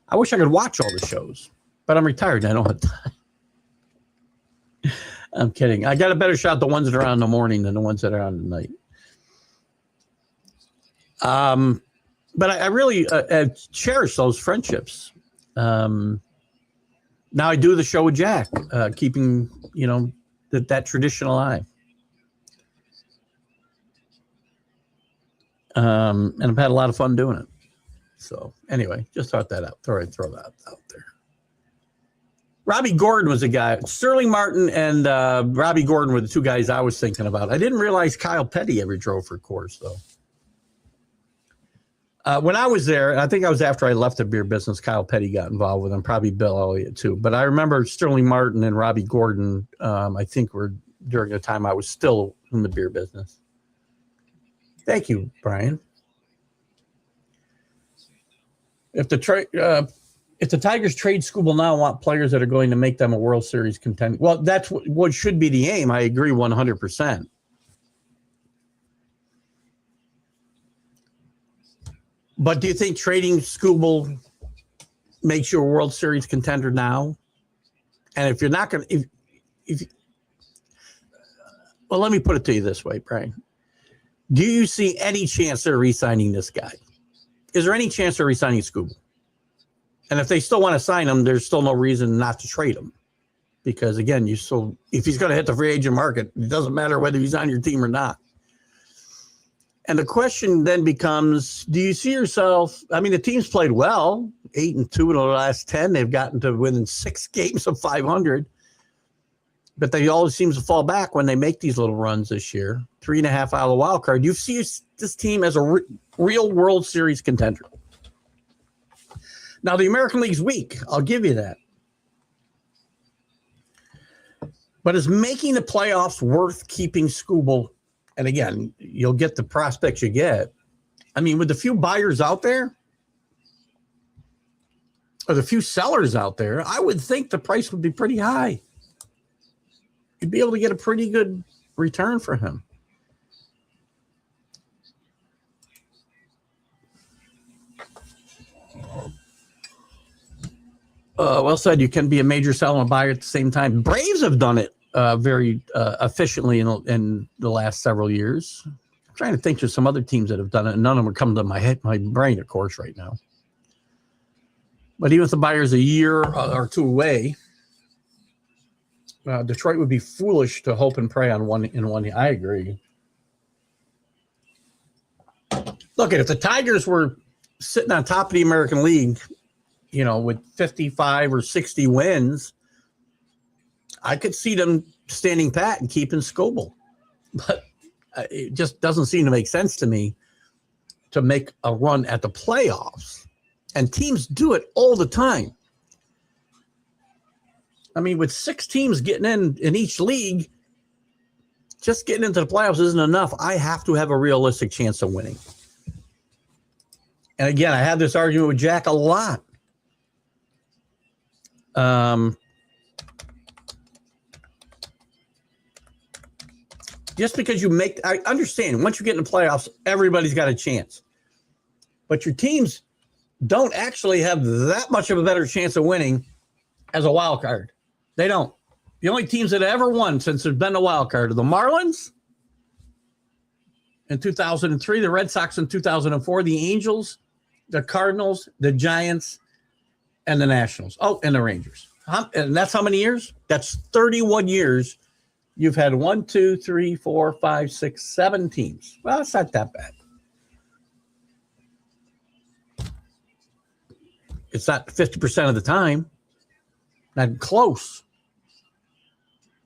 I wish I could watch all the shows, but I'm retired and I don't have time. I'm kidding. I got a better shot the ones that are on in the morning than the ones that are on at night. But I really cherish those friendships. Now I do the show with Jack, keeping, that tradition alive. And I've had a lot of fun doing it. So anyway, just throw that out there. Robbie Gordon was a guy. Sterling Martin and Robbie Gordon were the two guys I was thinking about. I didn't realize Kyle Petty ever drove for Coors, though. When I was there, I think I was after I left the beer business, Kyle Petty got involved with him, probably Bill Elliott too. But I remember Sterling Martin and Robbie Gordon, I think were during the time I was still in the beer business. Thank you, Brian. If the Tigers trade Skubal now, want players that are going to make them a World Series contender. Well, that's what should be the aim. I agree 100%. But do you think trading Skubal makes you a World Series contender now? And if you're not going to, well, let me put it to you this way, Brian. Do you see any chance they're re-signing this guy? Is there any chance they're re-signing Skubal? And if they still want to sign him, there's still no reason not to trade him. Because, again, if he's going to hit the free agent market, it doesn't matter whether he's on your team or not. And the question then becomes, do you see yourself? I mean, the team's played well, 8-2 in the last 10. They've gotten to within 6 games of 500. But they always seem to fall back when they make these little runs this year. 3.5 out of the wild card. You see this team as a real World Series contender. Now, the American League's weak. I'll give you that. But is making the playoffs worth keeping Skubal? And again, you'll get the prospects you get. I mean, with the few buyers out there, or the few sellers out there, I would think the price would be pretty high. You'd be able to get a pretty good return for him. Well said. You can be a major seller and a buyer at the same time. Braves have done it very efficiently in the last several years. I'm trying to think of some other teams that have done it, and none of them are coming to my brain, of course, right now. But even if the buyer's a year or two away, Detroit would be foolish to hope and pray on one. I agree. Look, if the Tigers were sitting on top of the American League, with 55 or 60 wins, I could see them standing pat and keeping Skubal. But it just doesn't seem to make sense to me to make a run at the playoffs. And teams do it all the time. I mean, with 6 teams getting in each league, just getting into the playoffs isn't enough. I have to have a realistic chance of winning. And again, I have this argument with Jack a lot. Just because I understand once you get in the playoffs, everybody's got a chance. But your teams don't actually have that much of a better chance of winning as a wild card. They don't. The only teams that have ever won since there's been a wild card are the Marlins in 2003, the Red Sox in 2004, the Angels, the Cardinals, the Giants, and the Nationals. Oh, and the Rangers. And that's how many years? That's 31 years. You've had 1, 2, 3, 4, 5, 6, 7 teams. Well, it's not that bad. It's not 50% of the time. Not close.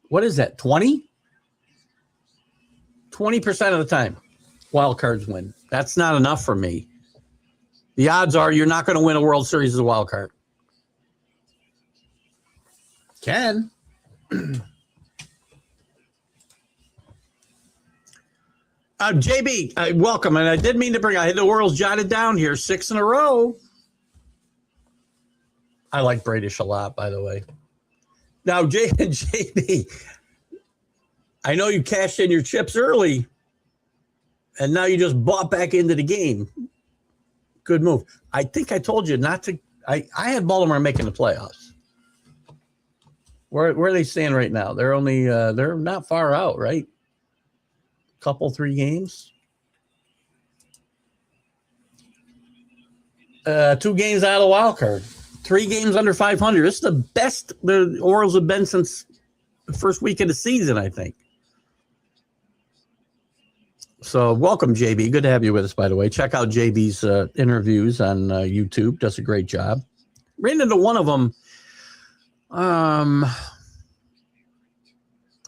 What is that, 20? 20% of the time, wild cards win. That's not enough for me. The odds are you're not going to win a World Series as a wild card. Can. JB, welcome. And I did mean to I had the world's jotted down here, 6 in a row. I like Bradish a lot, by the way. Now, JB, I know you cashed in your chips early, and now you just bought back into the game. Good move. I think I told you not to. I had Baltimore making the playoffs. Where are they staying right now? They're only they're not far out, right? Couple 3 games. 2 games out of the wild card. 3 games under 500. This is the best the Orioles have been since the first week of the season, I think. So welcome, JB. Good to have you with us, by the way. Check out JB's interviews on YouTube. Does a great job. Ran into one of them.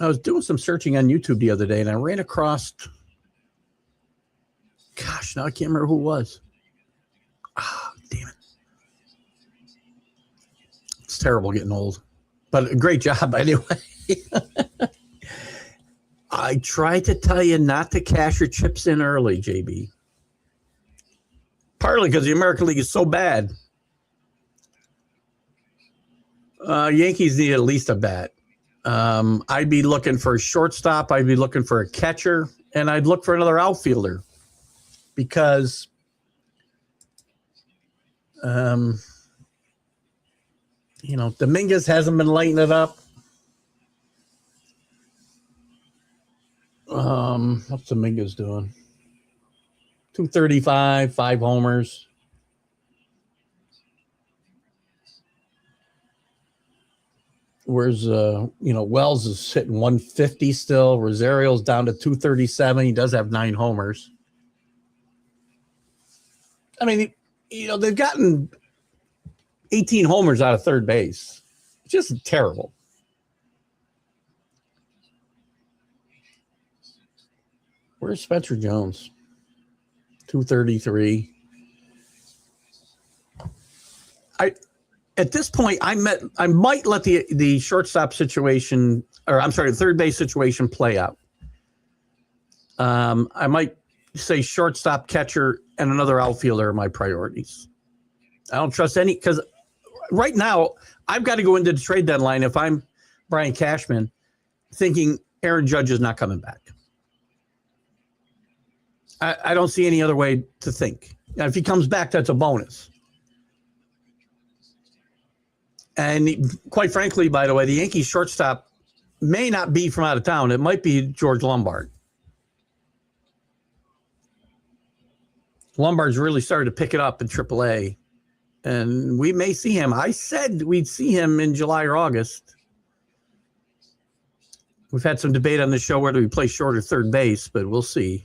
I was doing some searching on YouTube the other day, and I ran across, gosh, now I can't remember who it was. Ah, damn it. It's terrible getting old. But a great job, anyway. I tried to tell you not to cash your chips in early, JB. Partly because the American League is so bad. Yankees need at least a bat. I'd be looking for a shortstop. I'd be looking for a catcher. And I'd look for another outfielder. Because Dominguez hasn't been lighting it up. What's Dominguez doing? 235, 5 homers. Where's Wells is hitting 150 still. Rosario's down to 237. He does have 9 homers. I mean, they've gotten 18 homers out of third base. It's just terrible. Where's Spencer Jones? 233. At this point, I might let the shortstop situation, or I'm sorry, the third base situation play out. I might say shortstop, catcher, and another outfielder are my priorities. I don't trust any, because right now I've got to go into the trade deadline if I'm Brian Cashman, thinking Aaron Judge is not coming back. I don't see any other way to think. Now, if he comes back, that's a bonus. And quite frankly, by the way, the Yankees shortstop may not be from out of town. It might be George Lombard. Lombard's really started to pick it up in AAA. And we may see him. I said we'd see him in July or August. We've had some debate on the show whether we play short or third base, but we'll see.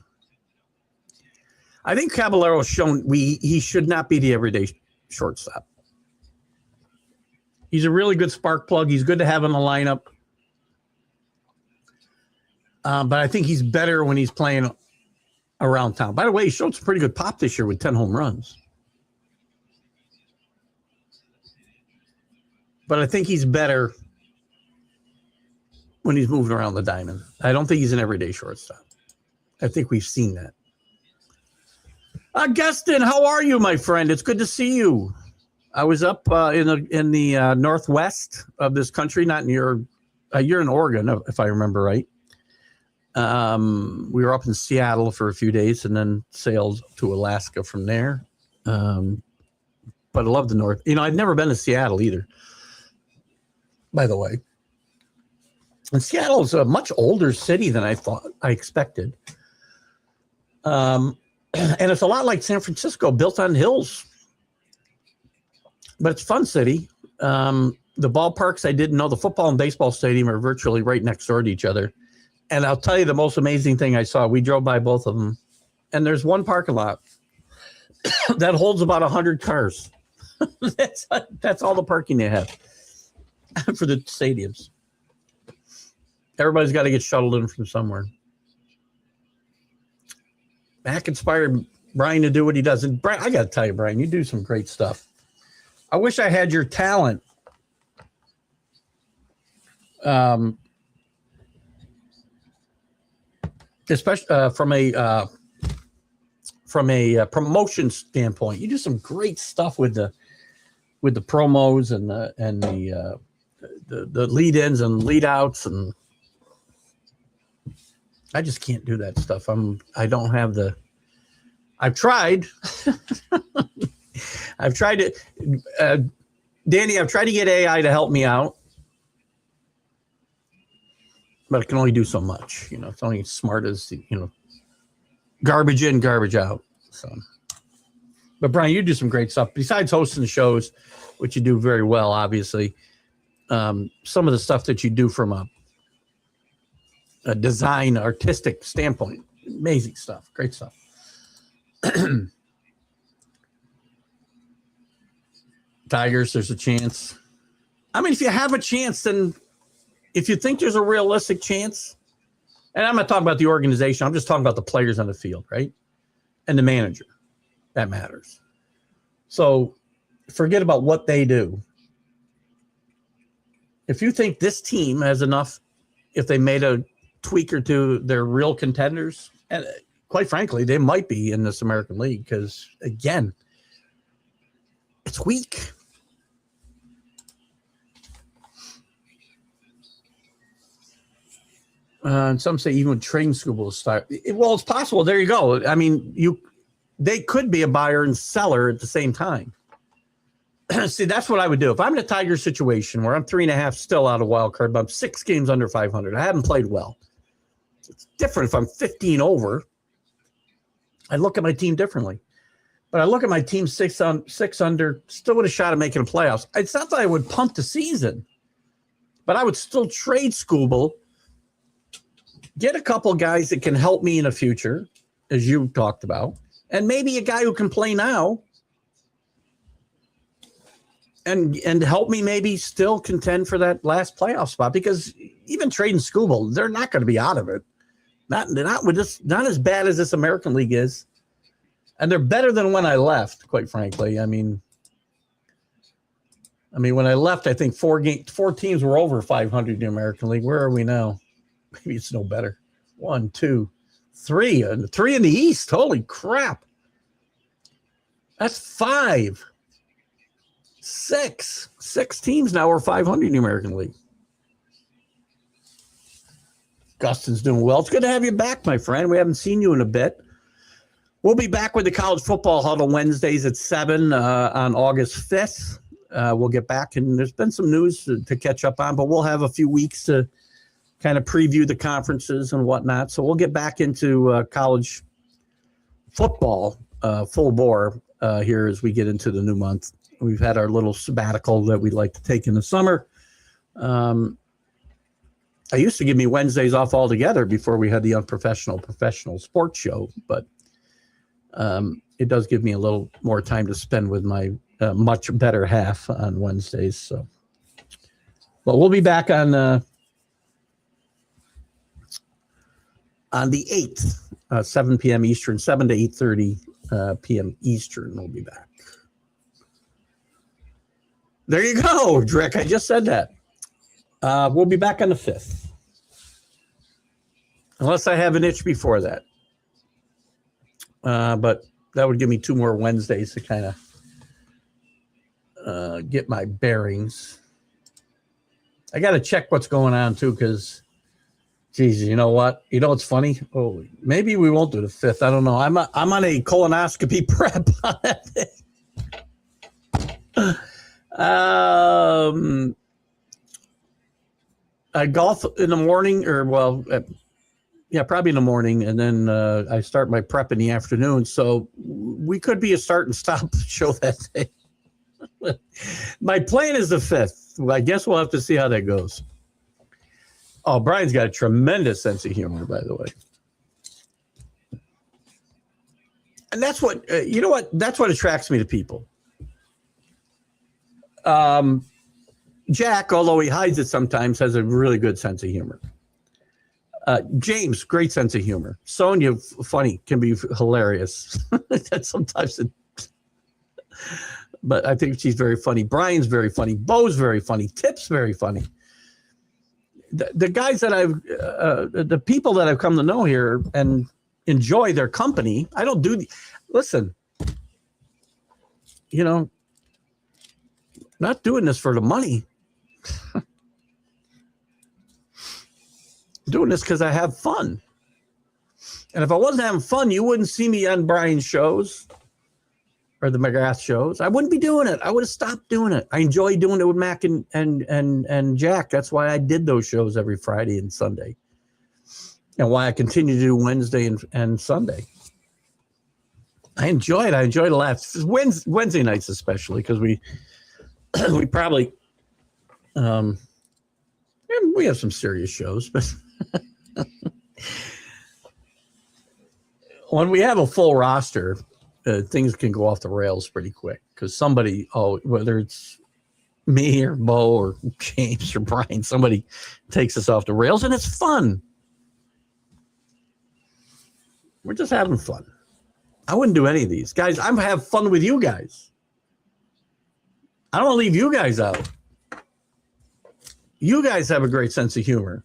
I think Caballero has shown he should not be the everyday shortstop. He's a really good spark plug. He's good to have in the lineup. But I think he's better when he's playing around town. By the way, he showed some pretty good pop this year with 10 home runs. But I think he's better when he's moving around the diamond. I don't think he's an everyday shortstop. I think we've seen that. Augustin, how are you, my friend? It's good to see you. I was up in the northwest of this country, not near. You're in Oregon, if I remember right. We were up in Seattle for a few days and then sailed to Alaska from there. But I love the North. I'd never been to Seattle either, by the way. And Seattle is a much older city than I expected. And it's a lot like San Francisco, built on hills. But it's a fun city. The ballparks, I didn't know, the football and baseball stadium are virtually right next door to each other. And I'll tell you the most amazing thing I saw. We drove by both of them. And there's one parking lot that holds about 100 cars. That's all the parking they have for the stadiums. Everybody's got to get shuttled in from somewhere. Mac inspired Brian to do what he does. And Brian, I got to tell you, Brian, you do some great stuff. I wish I had your talent. especially from a promotion standpoint. You do some great stuff with the promos and the lead-ins and lead-outs, and I just can't do that stuff. I don't have the. I've tried. I've tried to, Danny. I've tried to get AI to help me out, but it can only do so much. It's only as smart as garbage in, garbage out. So, but Brian, you do some great stuff besides hosting the shows, which you do very well, obviously. Some of the stuff that you do from a design, artistic standpoint, amazing stuff, great stuff. Tigers, there's a chance. I mean, if you have a chance, then if you think there's a realistic chance, and I'm not talking about the organization, I'm just talking about the players on the field, right? And the manager. That matters. So forget about what they do. If you think this team has enough, if they made a tweak or two, they're real contenders, and quite frankly, they might be in this American League because, again, it's weak. And some say even training school will start. Well, it's possible. There you go. I mean, they could be a buyer and seller at the same time. See, that's what I would do. If I'm in a Tiger situation where I'm 3.5 still out of wild card, but I'm 6 games under 500, I haven't played well. It's different if I'm 15 over. I look at my team differently. But I look at my team 6 under, still with a shot at making the playoffs. It's not that I would punt the season, but I would still trade Scooble, get a couple guys that can help me in the future, as you talked about, and maybe a guy who can play now and help me maybe still contend for that last playoff spot. Because even trading Scooble, they're not going to be out of it. Not as bad as this American League is. And they're better than when I left, quite frankly. I mean, when I left, I think 4 teams were over 500 in the American League. Where are we now? Maybe it's no better. 1, 2, 3. 3 in the East. Holy crap. That's 5. 6. 6 teams now are 500 in the American League. Gustin's doing well. It's good to have you back, my friend. We haven't seen you in a bit. We'll be back with the College Football Huddle Wednesdays at 7 on August 5th. We'll get back, and there's been some news to catch up on, but we'll have a few weeks to kind of preview the conferences and whatnot. So we'll get back into college football full bore here as we get into the new month. We've had our little sabbatical that we'd like to take in the summer. I used to give me Wednesdays off altogether before we had the professional sports show, but it does give me a little more time to spend with my much better half on Wednesdays. So, but we'll be back on the 8th, 7 p.m. Eastern, 7 to 8:30 p.m. Eastern. We'll be back. There you go, Drick. I just said that. We'll be back on the 5th. Unless I have an itch before that. But that would give me 2 more Wednesdays to kind of get my bearings. I got to check what's going on, too, because, geez, you know what? You know what's funny? Oh, maybe we won't do the 5th. I don't know. I'm on a colonoscopy prep on that thing. I golf in the morning, probably in the morning, and then I start my prep in the afternoon. So we could be a start and stop show that day. My plan is the 5th. I guess we'll have to see how that goes. Oh, Brian's got a tremendous sense of humor, by the way. And that's what, you know what? That's what attracts me to people. Jack, although he hides it sometimes, has a really good sense of humor. James, great sense of humor. Sonia, funny, can be hilarious. Sometimes but I think she's very funny. Brian's very funny. Bo's very funny. Tip's very funny. the guys that the people that I've come to know here and enjoy their company. I don't do listen, not doing this for the money. Doing this because I have fun. And if I wasn't having fun, you wouldn't see me on Brian's shows or the McGrath shows. I wouldn't be doing it. I would have stopped doing it. I enjoy doing it with Mac and Jack. That's why I did those shows every Friday and Sunday. And why I continue to do Wednesday and Sunday. I enjoy it. I enjoy the laughs. Wednesday nights especially, because we probably we have some serious shows, but when we have a full roster, things can go off the rails pretty quick because somebody, whether it's me or Bo or James or Brian, somebody takes us off the rails, and it's fun. We're just having fun. I wouldn't do any of these. Guys, I'm have fun with you guys. I don't want to leave you guys out. You guys have a great sense of humor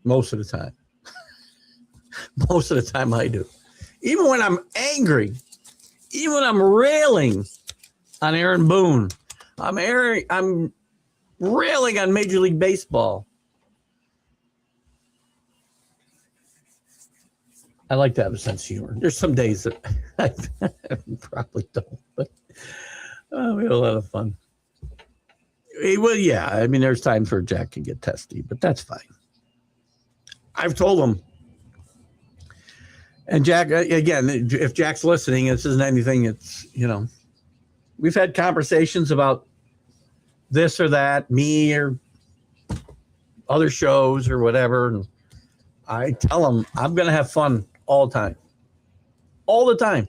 most of the time. Most of the time I do. Even when I'm angry, even when I'm railing on Aaron Boone, I'm railing on Major League Baseball. I like to have a sense of humor. There's some days that I probably don't, but we had a lot of fun. Well, yeah, I mean, there's times where Jack can get testy, but that's fine. I've told him. And Jack, again, if Jack's listening, this isn't anything. It's, we've had conversations about this or that, me or other shows or whatever. And I tell him I'm going to have fun all the time. All the time.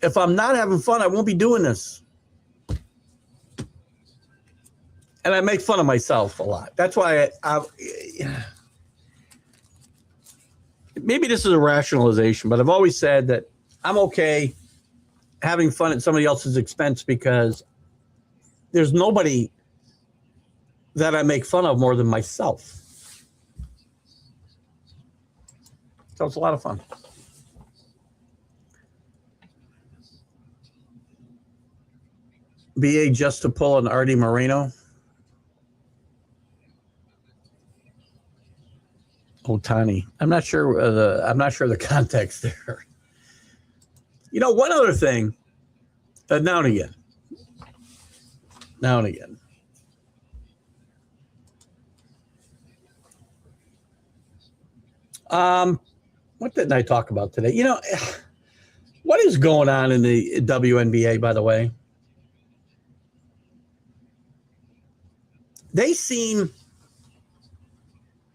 If I'm not having fun, I won't be doing this. And I make fun of myself a lot. That's why maybe this is a rationalization, but I've always said that I'm okay having fun at somebody else's expense because there's nobody that I make fun of more than myself. So it's a lot of fun. BA just to pull an Artie Moreno. Otani. I'm not sure the context there. One other thing. Now and again. What didn't I talk about today? What is going on in the WNBA, by the way? They seem,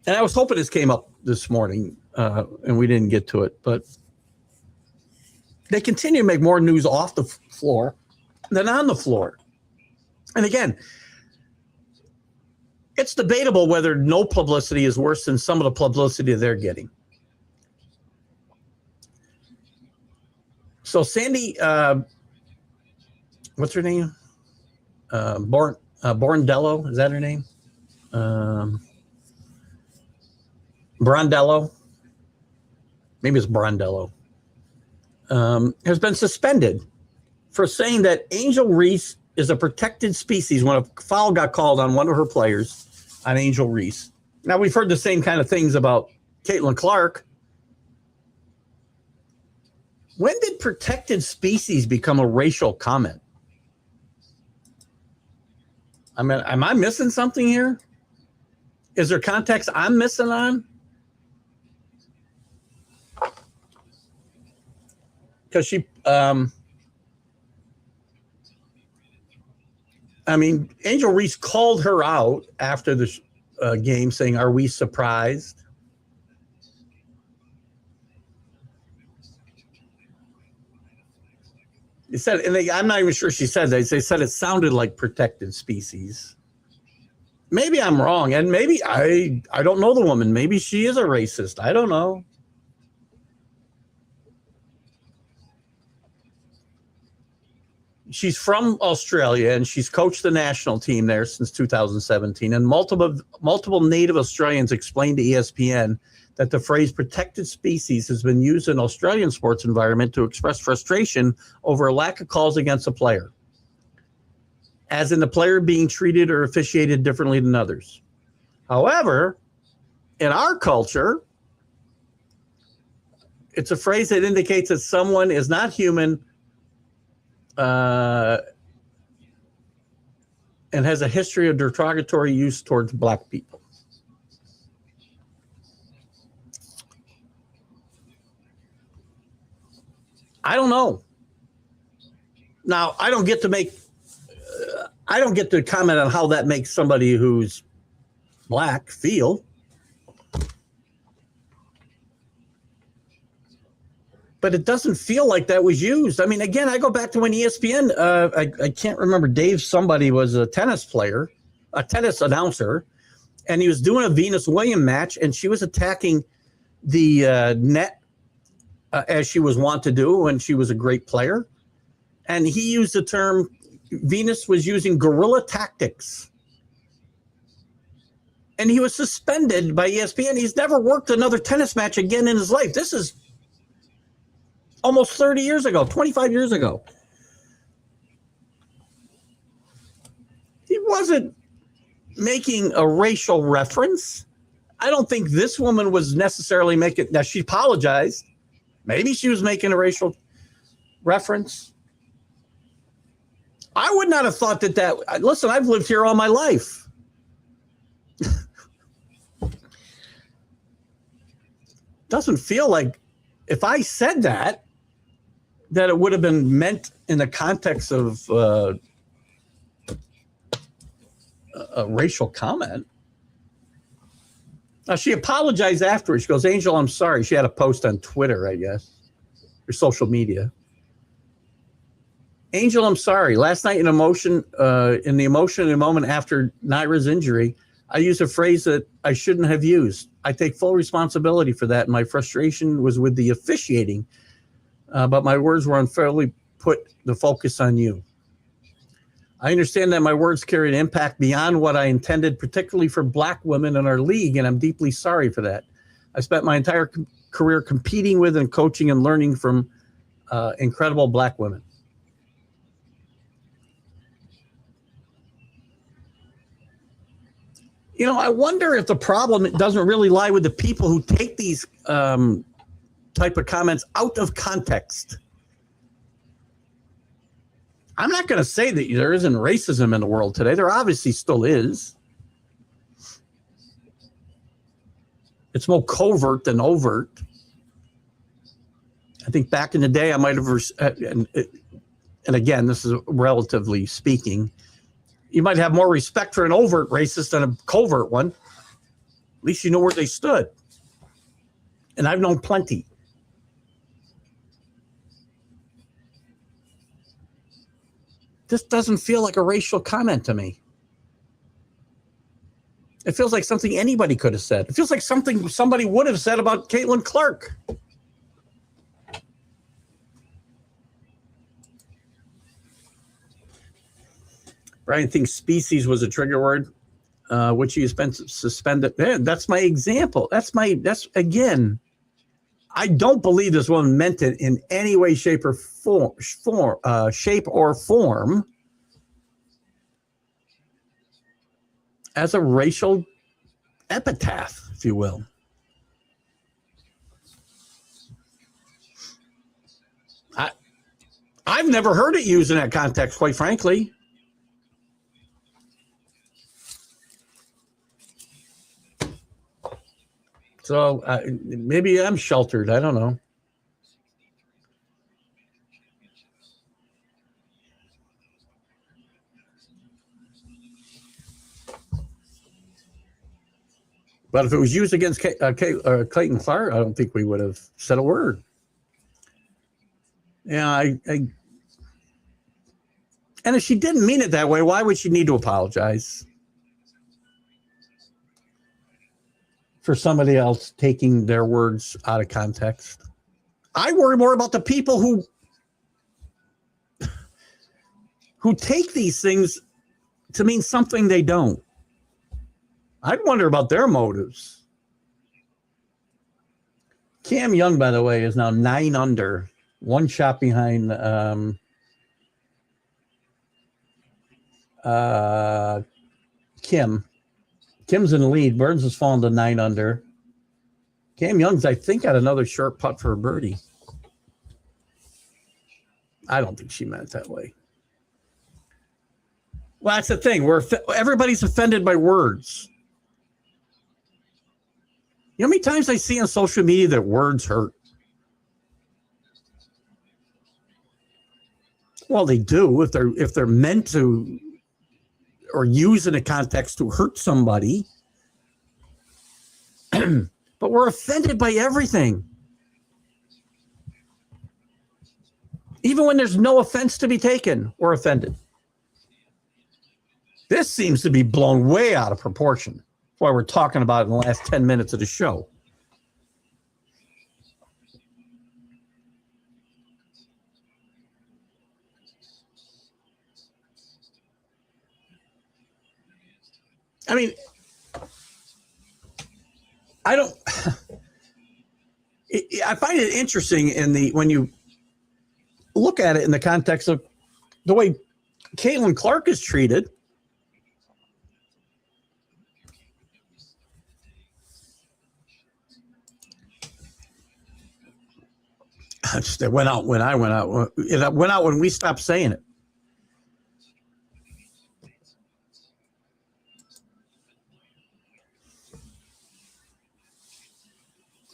and I was hoping this came up this morning, and we didn't get to it, but they continue to make more news off the floor than on the floor. And again, it's debatable whether no publicity is worse than some of the publicity they're getting. So Sandy, what's her name? Borndello, is that her name? Brondello. Maybe it's Brondello. Has been suspended for saying that Angel Reese is a protected species when a foul got called on one of her players, on Angel Reese. Now, we've heard the same kind of things about Caitlin Clark. When did protected species become a racial comment? I mean, am I missing something here? Is there context I'm missing on? Because she, Angel Reese called her out after the game saying, "Are we surprised?" They said, and I'm not even sure she said that. They said it sounded like protected species. Maybe I'm wrong, and maybe I don't know the woman. Maybe she is a racist. I don't know. she's from Australia, and she's coached the national team there since 2017. And multiple Native Australians explained to ESPN that the phrase protected species has been used in Australian sports environment to express frustration over a lack of calls against a player, as in the player being treated or officiated differently than others. However, in our culture, it's a phrase that indicates that someone is not human and has a history of derogatory use towards black people. I don't know. Now, I don't get to comment on how that makes somebody who's black feel. But it doesn't feel like that was used. I mean, again, I go back to when ESPN, I can't remember, Dave somebody was a tennis player, a tennis announcer, and he was doing a Venus Williams match, and she was attacking the net as she was wont to do when she was a great player. And he used the term, Venus was using guerrilla tactics. And he was suspended by ESPN. He's never worked another tennis match again in his life. This is almost 30 years ago, 25 years ago. He wasn't making a racial reference. I don't think this woman was necessarily making, now she apologized. Maybe she was making a racial reference. I would not have thought that, listen, I've lived here all my life. Doesn't feel like, if I said that it would have been meant in the context of a racial comment. Now, she apologized afterwards. She goes, Angel, I'm sorry. She had a post on Twitter, I guess, or social media. Angel, I'm sorry. Last night in the emotion in the moment after Naira's injury, I used a phrase that I shouldn't have used. I take full responsibility for that. My frustration was with the officiating, but my words were unfairly put the focus on you. I understand that my words carry an impact beyond what I intended, particularly for black women in our league, and I'm deeply sorry for that. I spent my entire career competing with and coaching and learning from incredible black women. You know, I wonder if the problem doesn't really lie with the people who take these type of comments out of context. I'm not going to say that there isn't racism in the world today. There obviously still is. It's more covert than overt. I think back in the day, I might have, and again, this is relatively speaking, you might have more respect for an overt racist than a covert one. At least you know where they stood. And I've known plenty. This doesn't feel like a racial comment to me. It feels like something anybody could have said. It feels like something somebody would have said about Caitlin Clark. Brian thinks species was a trigger word, which he has been suspended. That's my example. That's again, I don't believe this woman meant it in any way, shape, or form as a racial epitaph, if you will. I've never heard it used in that context, quite frankly. So maybe I'm sheltered. I don't know. But if it was used against Clayton Clark, I don't think we would have said a word. Yeah, and if she didn't mean it that way, why would she need to apologize for somebody else taking their words out of context? I worry more about the people who who take these things to mean something they don't. I'd wonder about their motives. Cam Young, by the way, is now 9 under, one shot behind Kim. Kim's in the lead. Burns has fallen to 9 under. Cam Young's, I think, got another short putt for a birdie. I don't think she meant it that way. Well, that's the thing. Everybody's offended by words. You know how many times I see on social media that words hurt? Well, they do if they're meant to or used in a context to hurt somebody. But we're offended by everything. Even when there's no offense to be taken, we're offended. This seems to be blown way out of proportion. That's why we're talking about it in the last 10 minutes of the show. I mean, I find it interesting when you look at it in the context of the way Caitlin Clark is treated. It went out when I went out. It went out when we stopped saying it.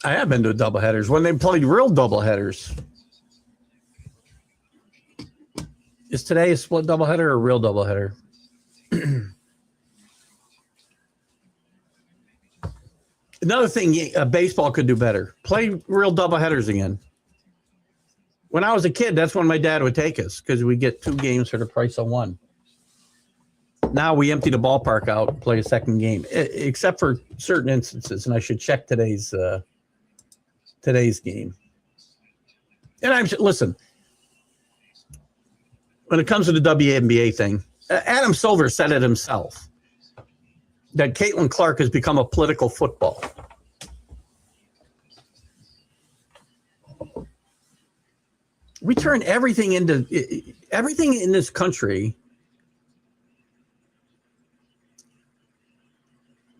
I have been to doubleheaders when they played real doubleheaders. Is today a split doubleheader or a real doubleheader? Another thing baseball could do better. Play real doubleheaders again. When I was a kid, that's when my dad would take us because we get 2 games for the price of 1. Now we empty the ballpark out and play a second game, except for certain instances. And I should check today's game. And listen, when it comes to the WNBA thing, Adam Silver said it himself that Caitlin Clark has become a political football. We turn everything in this country.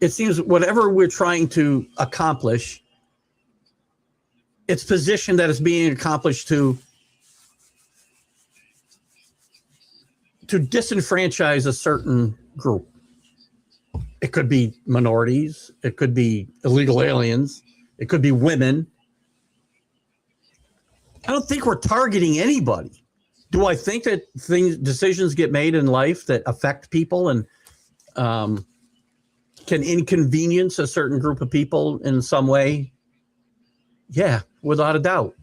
It seems whatever we're trying to accomplish, it's positioned that it's being accomplished to disenfranchise a certain group. It could be minorities. It could be illegal aliens. It could be women. I don't think we're targeting anybody. Do I think that decisions get made in life that affect people and can inconvenience a certain group of people in some way? Yeah, without a doubt.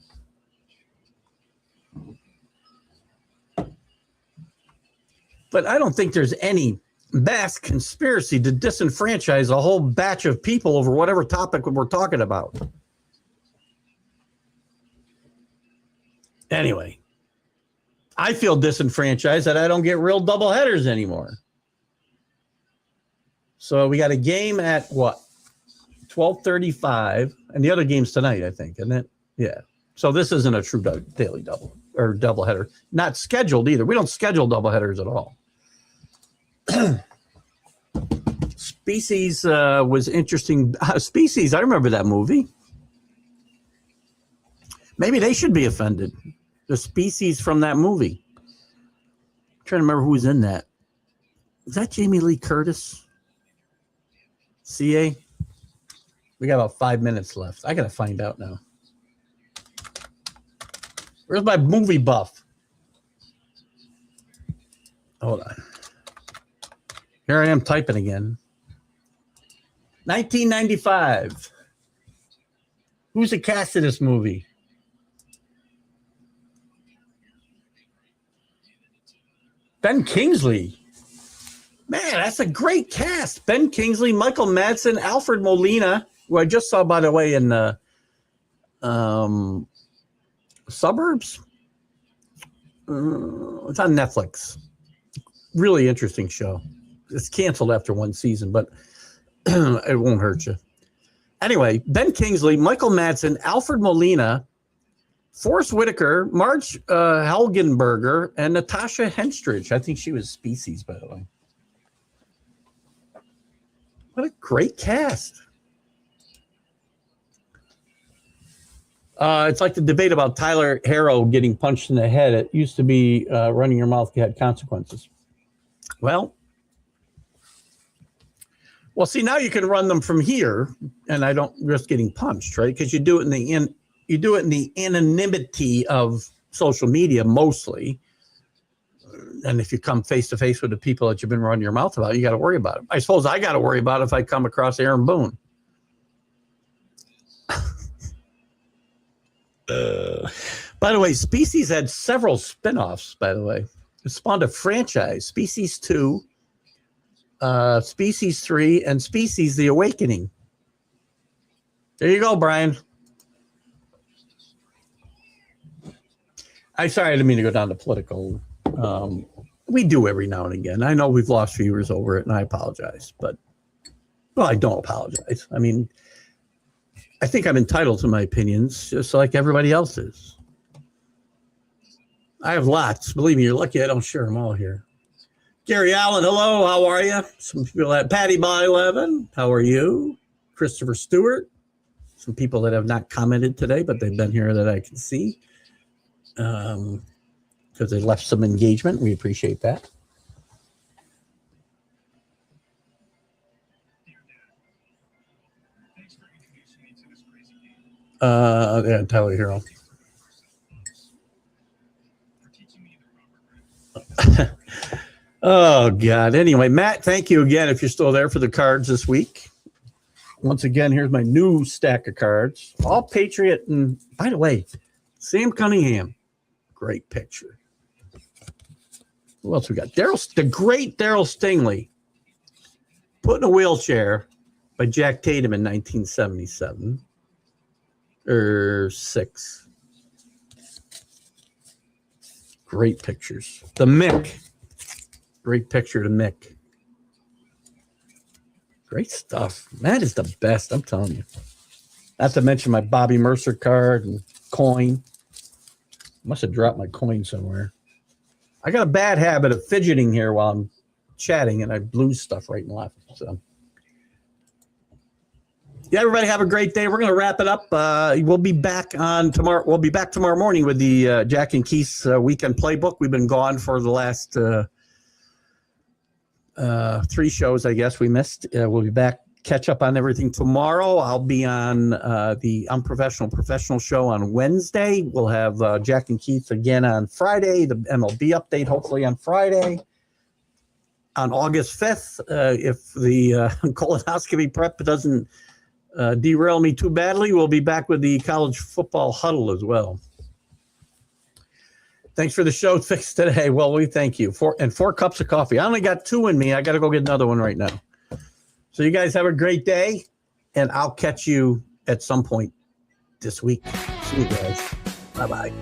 But I don't think there's any mass conspiracy to disenfranchise a whole batch of people over whatever topic we're talking about. Anyway, I feel disenfranchised that I don't get real doubleheaders anymore. So we got a game at what? 12:35, and the other game's tonight, I think, isn't it? Yeah. So this isn't a true daily double or doubleheader. Not scheduled either. We don't schedule doubleheaders at all. Species was interesting. Species, I remember that movie. Maybe they should be offended. The species from that movie. I'm trying to remember who was in that. Was that Jamie Lee Curtis? CA? We got about 5 minutes left. I got to find out now. Where's my movie buff? Hold on. Here I am typing again. 1995. Who's the cast of this movie? Ben Kingsley. Man, that's a great cast. Ben Kingsley, Michael Madsen, Alfred Molina, who I just saw, by the way, in Suburbs. It's on Netflix. Really interesting show. It's canceled after one season, but it won't hurt you. Anyway, Ben Kingsley, Michael Madsen, Alfred Molina, Forrest Whitaker, Marge Helgenberger, and Natasha Henstridge. I think she was Species, by the way. What a great cast. It's like the debate about Tyler Harrow getting punched in the head. It used to be running your mouth had consequences. Well, see, now you can run them from here, and I don't risk getting punched, right? Because you do it in the anonymity of social media mostly. And if you come face to face with the people that you've been running your mouth about, you got to worry about it. I suppose I got to worry about it if I come across Aaron Boone. By the way, Species had several spinoffs, by the way. It spawned a franchise, Species 2, Species 3, and Species The Awakening. There you go, Brian. I'm sorry, I didn't mean to go down to political. We do every now and again. I know we've lost viewers over it, and I apologize. But, well, I don't apologize. I mean, I think I'm entitled to my opinions, just like everybody else is. I have lots. Believe me, you're lucky I don't share them all here. Gary Allen, hello. How are you? Some people that Patty by 11. How are you? Christopher Stewart. Some people that have not commented today, but they've been here that I can see. Because they left some engagement. We appreciate that. Yeah, Tyler Hero. Oh, God. Anyway, Matt, thank you again if you're still there for the cards this week. Once again, here's my new stack of cards. All Patriot. And by the way, Sam Cunningham. Great picture. Who else we got? The great Daryl Stingley. Put in a wheelchair by Jack Tatum in 1977. Or 6. Great pictures. The Mick. Great picture to Mick. Great stuff. Matt is the best, I'm telling you. Not to mention my Bobby Mercer card and coin. Must have dropped my coin somewhere. I got a bad habit of fidgeting here while I'm chatting, and I lose stuff right and left. So, yeah, everybody have a great day. We're going to wrap it up. We'll be back tomorrow. We'll be back tomorrow morning with the Jack and Keith's weekend playbook. We've been gone for the last 3 shows, I guess we missed. We'll be back, catch up on everything tomorrow. I'll be on the Unprofessional Professional show on Wednesday. We'll have Jack and Keith again on Friday, the MLB update hopefully on Friday. On August 5th, if the colonoscopy prep doesn't derail me too badly, we'll be back with the college football huddle as well. Thanks for the show fix today. Well, we thank you. 4 cups of coffee. I only got 2 in me. I got to go get another one right now. So you guys have a great day, and I'll catch you at some point this week. See you guys. Bye-bye.